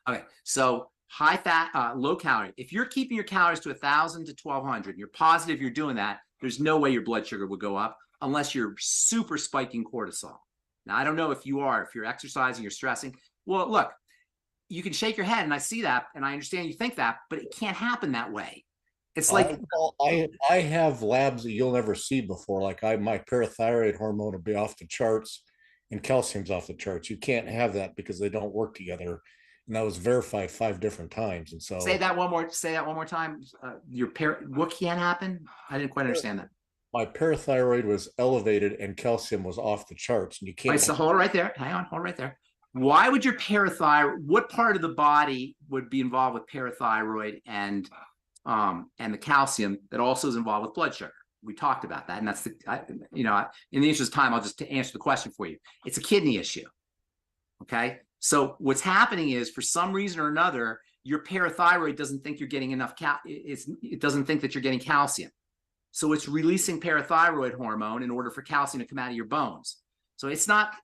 Okay. So high fat, low calorie. If you're keeping your calories to 1,000 to 1,200, you're positive you're doing that, there's no way your blood sugar would go up unless you're super spiking cortisol. Now, I don't know if you are, if you're exercising, you're stressing. Well, look, you can shake your head and I see that and I understand you think that, but it can't happen that way. It's like, I have labs that you'll never see before. Like my parathyroid hormone will be off the charts and calcium's off the charts. You can't have that because they don't work together. And that was verified 5 different times. And so say that one more time. What can happen? I didn't quite understand that. my parathyroid was elevated and calcium was off the charts. And you can't. Right, so hold it right there. Hang on, hold it right there. Why would your parathyroid, what part of the body would be involved with parathyroid and the calcium that also is involved with blood sugar? We talked about that. And that's in the interest of time, I'll just answer the question for you. It's a kidney issue. Okay. So what's happening is, for some reason or another, your parathyroid doesn't think you're getting enough it doesn't think that you're getting calcium. So it's releasing parathyroid hormone in order for calcium to come out of your bones. So it's not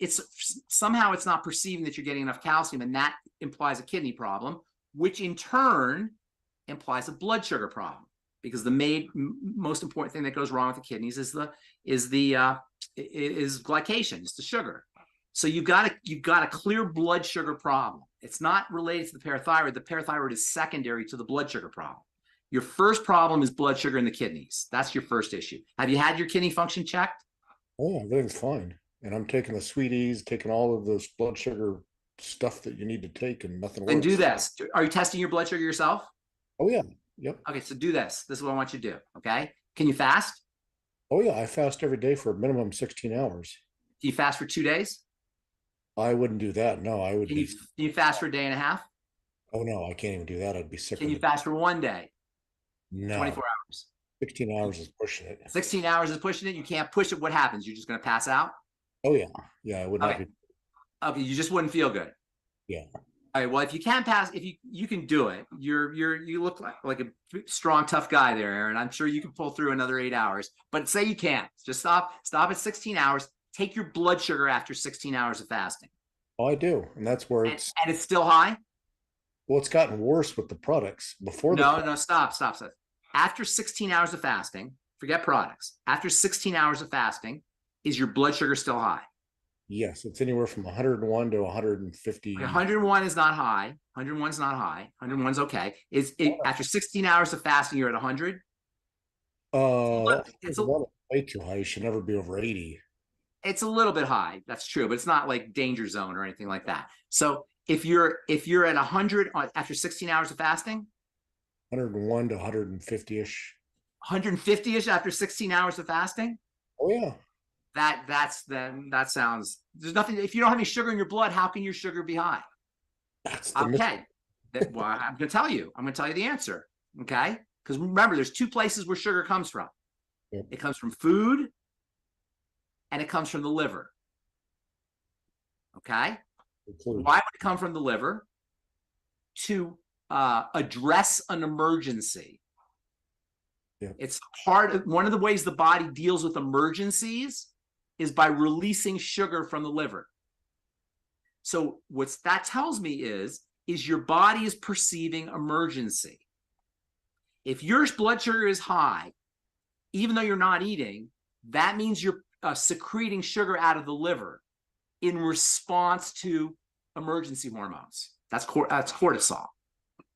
perceiving that you're getting enough calcium, and that implies a kidney problem, which in turn implies a blood sugar problem, because the most important thing that goes wrong with the kidneys is glycation, it's the sugar. So you've got a clear blood sugar problem. It's not related to the parathyroid. The parathyroid is secondary to the blood sugar problem. Your first problem is blood sugar in the kidneys. That's your first issue. Have you had your kidney function checked? Oh, everything's fine. And I'm taking the sweeties, taking all of this blood sugar stuff that you need to take, and nothing works. Then do this. Are you testing your blood sugar yourself? Oh, yeah. Yep. Okay, so do this. This is what I want you to do. Okay. Can you fast? Oh, yeah. I fast every day for a minimum 16 hours. Do you fast for 2 days? I wouldn't do that. No, I would. Can you fast for a day and a half? Oh, no, I can't even do that. I'd be sick. Can you fast for 1 day? No. 24 hours. 16 hours is pushing it. 16 hours is pushing it. You can't push it. What happens? You're just going to pass out? Oh, yeah. Yeah, I would not be. Okay, you just wouldn't feel good. Yeah. All right. Well, if you can pass, if you can do it, you look like a strong, tough guy there, Aaron. I'm sure you can pull through another 8 hours. But say you can't, just stop at 16 hours. Take your blood sugar after 16 hours of fasting. Oh, I do, and that's where and it's still high. Well, it's gotten worse with the products before. No, stop. After 16 hours of fasting, forget products. After 16 hours of fasting, is your blood sugar still high? Yes, it's anywhere from 101 to 150. 101 is not high. 101 is not high. 101 is okay. Is it after 16 hours of fasting, you're at 100? It's way too high. You should never be over 80. It's a little bit high. That's true, but it's not like danger zone or anything like that. So if you're at 100 after 16 hours of fasting, 101 to 150-ish. 150-ish after 16 hours of fasting? Oh, yeah. That sounds, there's nothing. If you don't have any sugar in your blood, how can your sugar be high? That's okay. Well, I'm going to tell you the answer. Okay. Because remember, there's 2 places where sugar comes from. Yep. It comes from food and it comes from the liver. Okay. Why would it come from the liver? To address an emergency. Yep. It's one of the ways the body deals with emergencies is by releasing sugar from the liver. So what that tells me is your body is perceiving emergency. If your blood sugar is high, even though you're not eating, that means you're secreting sugar out of the liver in response to emergency hormones. That's cortisol.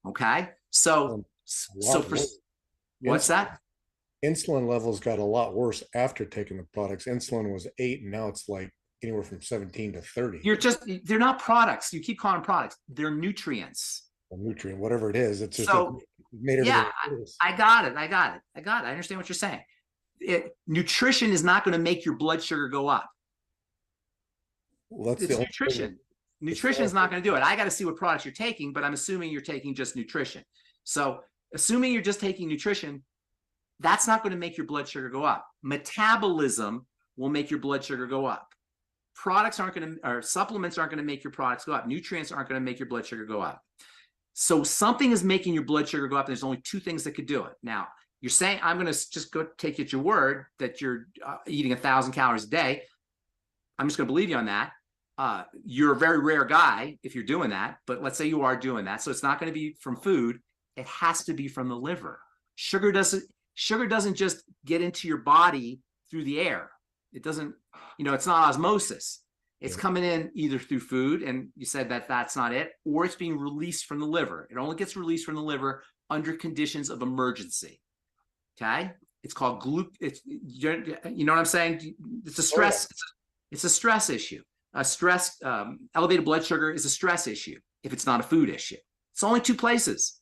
Okay. What's that? Insulin levels got a lot worse after taking the products. Insulin was 8, and now it's like anywhere from 17 to 30. They're not products. You keep calling them products. They're nutrients. A nutrient, whatever it is. It's just made it. Yeah, I got it. I understand what you're saying. Nutrition is not going to make your blood sugar go up. Well, it's nutrition. Nutrition is not going to do it. I got to see what products you're taking, but I'm assuming you're taking just nutrition. So assuming you're just taking nutrition, that's not going to make your blood sugar go up. Metabolism will make your blood sugar go up. Products aren't going to, or supplements aren't going to make your products go up. Nutrients aren't going to make your blood sugar go up. So something is making your blood sugar go up. And there's only 2 things that could do it. Now, You're saying, I'm going to just go take you at your word that you're eating 1,000 calories a day. I'm just going to believe you on that. You're a very rare guy if you're doing that, but let's say you are doing that. So it's not going to be from food. It has to be from the liver. Sugar doesn't just get into your body through the air. It doesn't, it's not osmosis. It's coming in either through food, and you said that that's not it, or it's being released from the liver. It only gets released from the liver under conditions of emergency. Okay? It's called you know what I'm saying? It's a stress. It's a stress issue. Elevated blood sugar is a stress issue if it's not a food issue. It's only two places.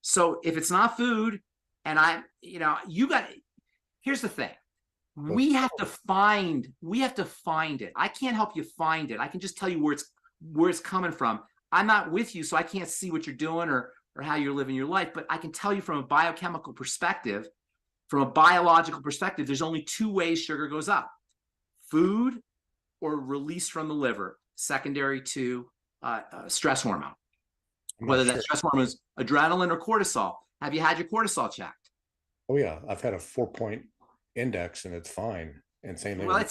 So if it's not food, and here's the thing. We have to find it. I can't help you find it. I can just tell you where it's coming from. I'm not with you, so I can't see what you're doing or how you're living your life, but I can tell you from a biochemical perspective, from a biological perspective, there's only two ways sugar goes up: food or release from the liver, secondary to stress hormone. Whether that stress hormone is adrenaline or cortisol. Have you had your cortisol checked? Oh yeah, I've had a 4-point index and it's fine. And same thing. Well,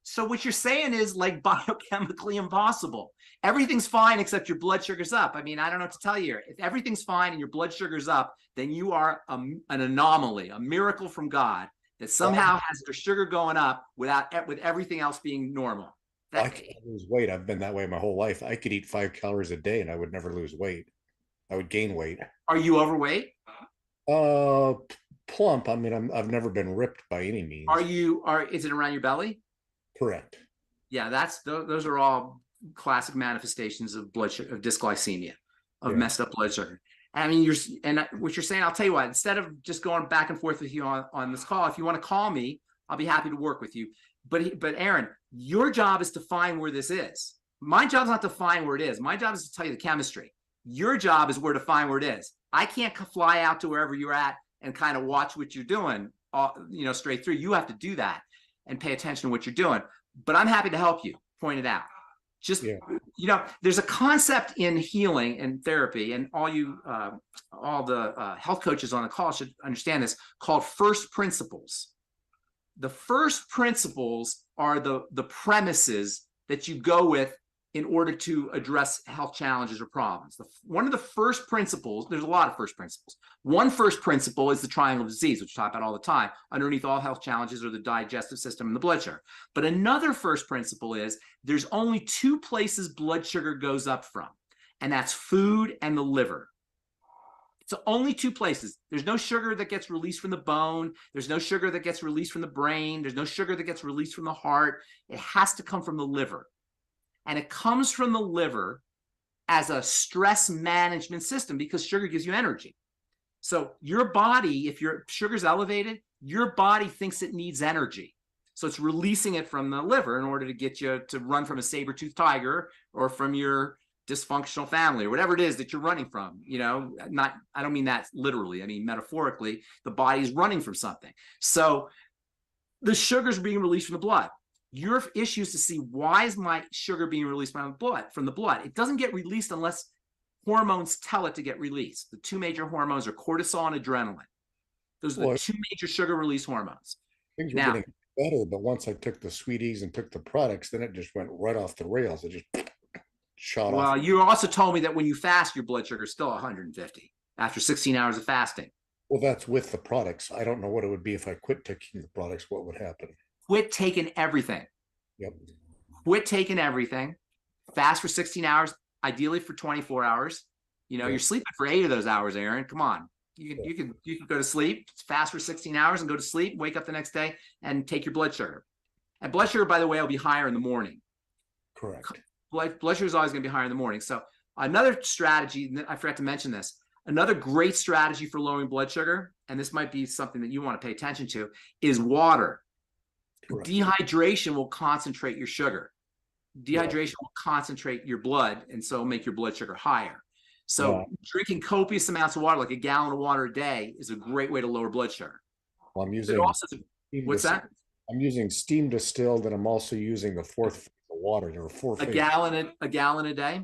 so what you're saying is like biochemically impossible. Everything's fine except your blood sugar's up. I mean, I don't know what to tell you. If everything's fine and your blood sugar's up, then you are an anomaly, a miracle from God that somehow has your sugar going up with everything else being normal. I can't lose weight. I've been that way my whole life. I could eat 5 calories a day and I would never lose weight. I would gain weight. Are you overweight? Plump. I mean, I've never been ripped by any means. Is it around your belly? Correct. Yeah, those are all classic manifestations of blood sugar, of dysglycemia, of messed up blood sugar. I mean, what you're saying, I'll tell you what, instead of just going back and forth with you on this call, if you want to call me, I'll be happy to work with you. But Aaron, your job is to find where this is. My job is not to find where it is. My job is to tell you the chemistry. Your job is where to find where it is. I can't fly out to wherever you're at and kind of watch what you're doing, straight through. You have to do that and pay attention to what you're doing. But I'm happy to help you point it out. Just, there's a concept in healing and therapy, and all the health coaches on the call should understand this, called first principles. The first principles are the premises that you go with in order to address health challenges or problems. One of the first principles, there's a lot of first principles. One first principle is the triangle of disease, which we talk about all the time. Underneath all health challenges are the digestive system and the blood sugar. But another first principle is there's only two places blood sugar goes up from, and that's food and the liver. It's only two places. There's no sugar that gets released from the bone. There's no sugar that gets released from the brain. There's no sugar that gets released from the heart. It has to come from the liver. And it comes from the liver as a stress management system because sugar gives you energy. So your body, if your sugar's elevated, your body thinks it needs energy. So it's releasing it from the liver in order to get you to run from a saber-toothed tiger or from your dysfunctional family or whatever it is that you're running from. I don't mean that literally. I mean, metaphorically, the body's running from something. So the sugar's being released from the blood. Your issue is to see, why is my sugar being released from the blood? It doesn't get released unless hormones tell it to get released. The two major hormones are cortisol and adrenaline. Those are the two major sugar release hormones. Things were getting better, but once I took the sweeties and took the products, then it just went right off the rails. It just shot off. Well, you also told me that when you fast, your blood sugar is still 150 after 16 hours of fasting. Well, that's with the products. I don't know what it would be if I quit taking the products. What would happen? Quit taking everything. Yep. Quit taking everything. Fast for 16 hours, ideally for 24 hours. You're sleeping for 8 of those hours, Aaron. Come on. You can go to sleep, fast for 16 hours and go to sleep, wake up the next day and take your blood sugar. And blood sugar, by the way, will be higher in the morning. Correct. Blood sugar is always going to be higher in the morning. So another strategy, I forgot to mention this, another great strategy for lowering blood sugar, and this might be something that you want to pay attention to, is water. Correct. Dehydration will concentrate your sugar. Dehydration will concentrate your blood and so make your blood sugar higher. So drinking copious amounts of water, like a gallon of water a day, is a great way to lower blood sugar. Well, I'm using what's that? I'm using steam distilled, and I'm also using the fourth phase of water. There are 4 phases. A gallon a day?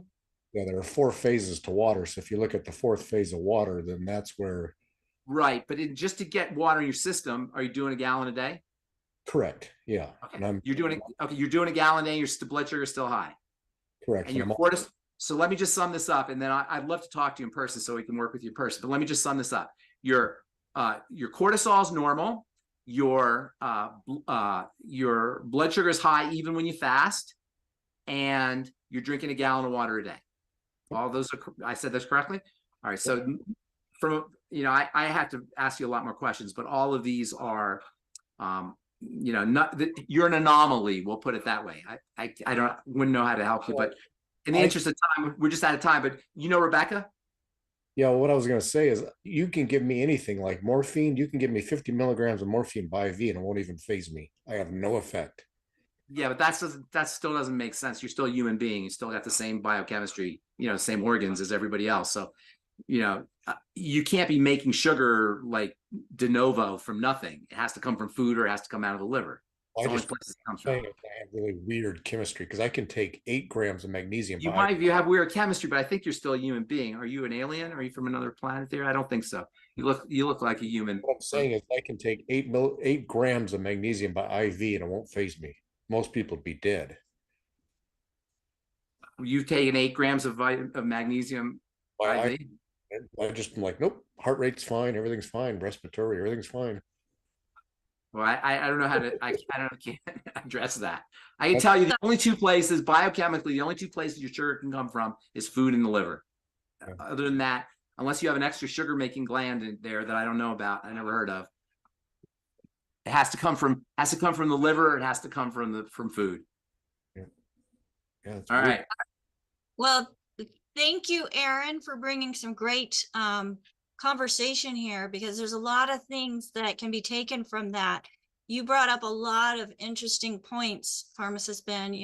Yeah, there are 4 phases to water. So if you look at the 4th phase of water, then that's where Right, but just to get water in your system, are you doing a gallon a day? Correct. Yeah. Okay, And I'm you're doing a gallon a day. Your blood sugar is still high, correct. and And your cortisol. So let me just sum this up, and then I'd love to talk to you in person so we can work with you in person. But let me just sum this up. Your cortisol is normal. Your blood sugar is high even when you fast, and you're drinking a gallon of water a day. All those are, I said this correctly? All right. So from, I have to ask you a lot more questions, but all of these are, you're an anomaly. We'll put it that way. I wouldn't know how to help you, but in the interest of time, we're just out of time, but Rebecca? Yeah, what I was going to say is you can give me anything like morphine. You can give me 50 milligrams of morphine by IV and it won't even phase me. I have no effect. Yeah, but that still doesn't make sense. You're still a human being. You still got the same biochemistry, same organs as everybody else. So, you can't be making sugar like de novo from nothing. It has to come from food or it has to come out of the liver. It's the only place it comes from. I have really weird chemistry because I can take 8 grams of magnesium. You have weird chemistry, but I think you're still a human being. Are you an alien? Are you from another planet there? I don't think so. You look like a human. What I'm saying is I can take 8 grams of magnesium by IV and it won't phase me. Most people would be dead. You've taken 8 grams of magnesium IV? I just am like, nope, heart rate's fine, everything's fine, respiratory, everything's fine. Well, I don't know how to, I can't address that. I can tell you the only 2 places, biochemically, the only 2 places your sugar can come from is food and the liver. Yeah. Other than that, unless you have an extra sugar making gland in there that I don't know about, I never heard of. It has to come from the liver. It has to come from food. Yeah. All right. Well, thank you, Aaron, for bringing some great conversation here, because there's a lot of things that can be taken from that. You brought up a lot of interesting points, Pharmacist Ben,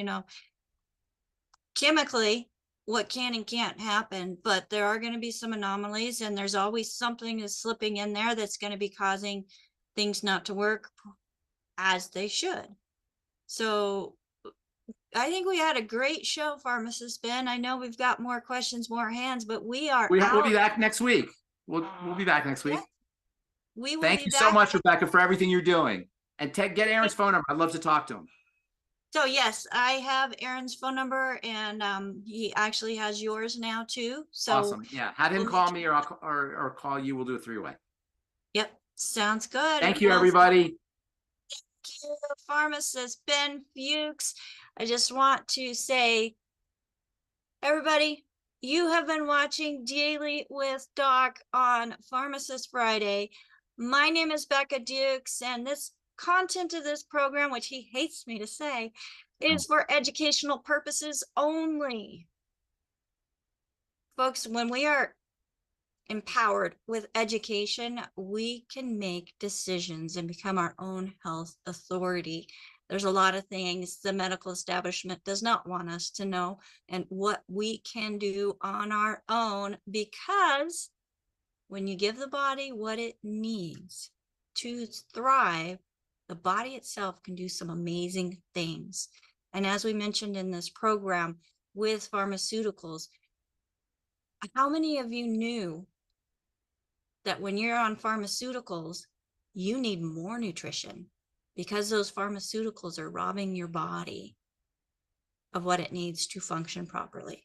chemically, what can and can't happen, but there are going to be some anomalies, and there's always something that's slipping in there that's going to be causing things not to work as they should. So I think we had a great show, Pharmacist Ben. I know we've got more questions, more hands, but we'll be back next week. We'll be back next week. We will. Thank you so much, Rebecca, for everything you're doing. And get Aaron's phone number. I'd love to talk to him. So yes, I have Aaron's phone number, and he actually has yours now too. So awesome. Yeah, have him call me, or call you. We'll do a 3-way. Yep, sounds good. Thank you, everybody. Thank you, Pharmacist Ben Fuchs. I just want to say, everybody, you have been watching Daily with Doc on Pharmacist Friday. My name is Becca Dukes, and this content of this program, which he hates me to say, is for educational purposes only. Folks, when we are empowered with education, we can make decisions and become our own health authority. There's a lot of things the medical establishment does not want us to know, and what we can do on our own, because when you give the body what it needs to thrive, the body itself can do some amazing things. And as we mentioned in this program with pharmaceuticals, how many of you knew that when you're on pharmaceuticals, you need more nutrition, because those pharmaceuticals are robbing your body of what it needs to function properly?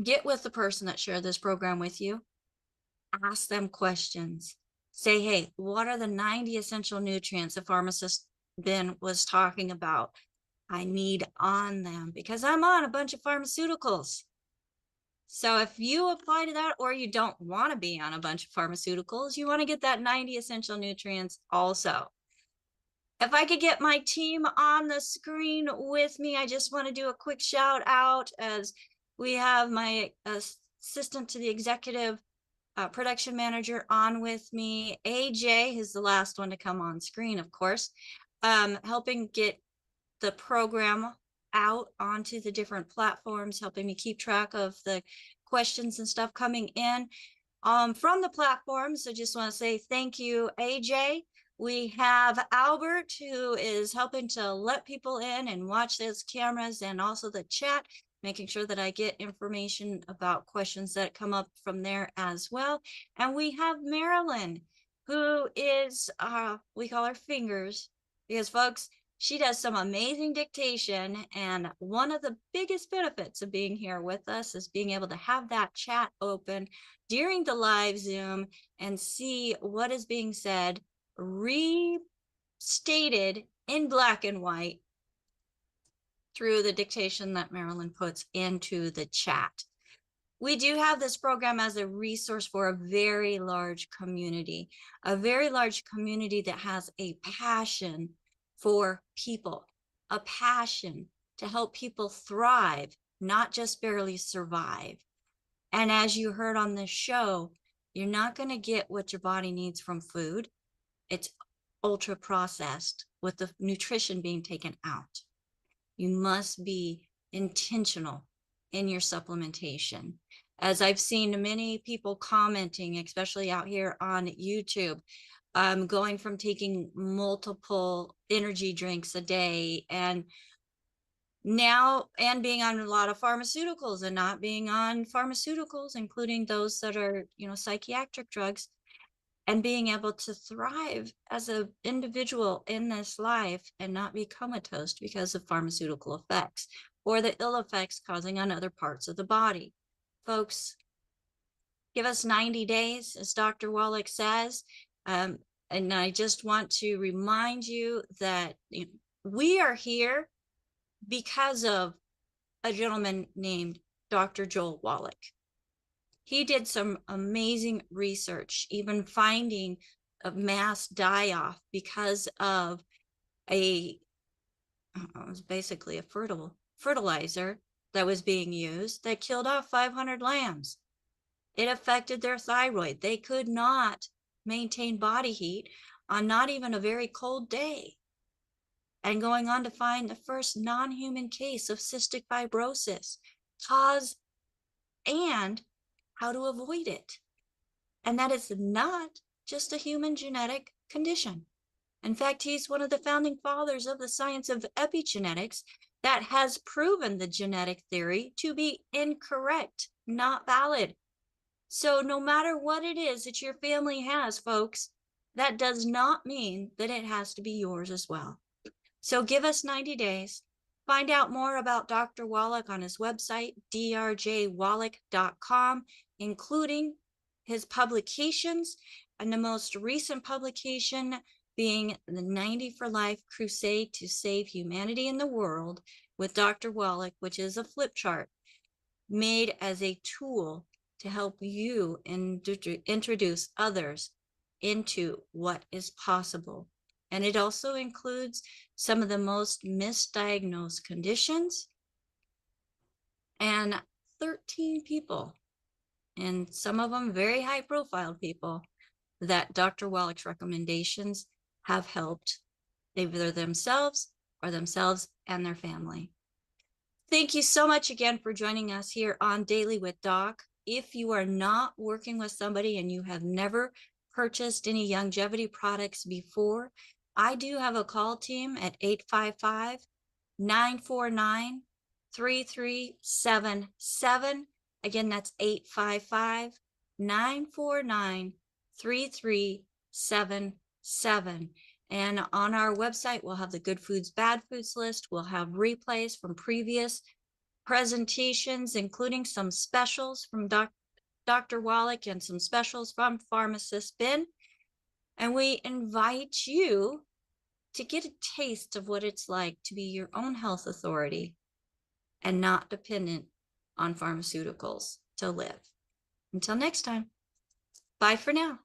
Get with the person that shared this program with you. Ask them questions. Say, hey, what are the 90 essential nutrients the Pharmacist Ben was talking about? I need on them because I'm on a bunch of pharmaceuticals. So if you apply to that, or you don't want to be on a bunch of pharmaceuticals, you want to get that 90 essential nutrients also. If I could get my team on the screen with me, I just want to do a quick shout out, as we have my assistant to the executive production manager on with me, AJ, who's the last one to come on screen, of course, helping get the program out onto the different platforms, helping me keep track of the questions and stuff coming in from the platforms. So just want to say thank you, AJ. We have Albert, who is helping to let people in and watch those cameras, and also the chat. making sure that I get information about questions that come up from there as well. And we have Marilyn, who is, we call her Fingers, because folks, she does some amazing dictation. And one of the biggest benefits of being here with us is being able to have that chat open during the live Zoom and see what is being said, restated in black and white through the dictation that Marilyn puts into the chat. We do have this program as a resource for a very large community that has a passion for people, a passion to help people thrive, not just barely survive. And as you heard on this show, you're not going to get what your body needs from food. It's ultra processed with the nutrition being taken out. You must be intentional in your supplementation. As I've seen many people commenting, especially out here on YouTube, going from taking multiple energy drinks a day and now, and being on a lot of pharmaceuticals and not being on pharmaceuticals, including those that are, psychiatric drugs, and being able to thrive as an individual in this life and not be comatose because of pharmaceutical effects or the ill effects causing on other parts of the body. Folks, give us 90 days, as Dr. Wallach says. And I just want to remind you that we are here because of a gentleman named Dr. Joel Wallach. He did some amazing research, even finding a mass die-off because of it was basically a fertilizer that was being used that killed off 500 lambs. It affected their thyroid. They could not maintain body heat on not even a very cold day. And going on to find the first non-human case of cystic fibrosis, cause and how to avoid it. And that is not just a human genetic condition. In fact, he's one of the founding fathers of the science of epigenetics that has proven the genetic theory to be incorrect, not valid. So no matter what it is that your family has, folks, that does not mean that it has to be yours as well. So give us 90 days. Find out more about Dr. Wallach on his website, drjwallach.com, including his publications, and the most recent publication being the 90 for Life Crusade to Save Humanity in the World with Dr. Wallach, which is a flip chart made as a tool to help you introduce others into what is possible. And it also includes some of the most misdiagnosed conditions and 13 people, and some of them very high profile people, that Dr. Wallach's recommendations have helped either themselves and their family. Thank you so much again for joining us here on Daily with Doc. If you are not working with somebody and you have never purchased any longevity products before, I do have a call team at 855-949-3377. Again, that's 855-949-3377. And on our website, we'll have the good foods, bad foods list. We'll have replays from previous presentations, including some specials from Dr. Wallach and some specials from Pharmacist Ben. And we invite you to get a taste of what it's like to be your own health authority and not dependent on pharmaceuticals to live. Until next time, bye for now.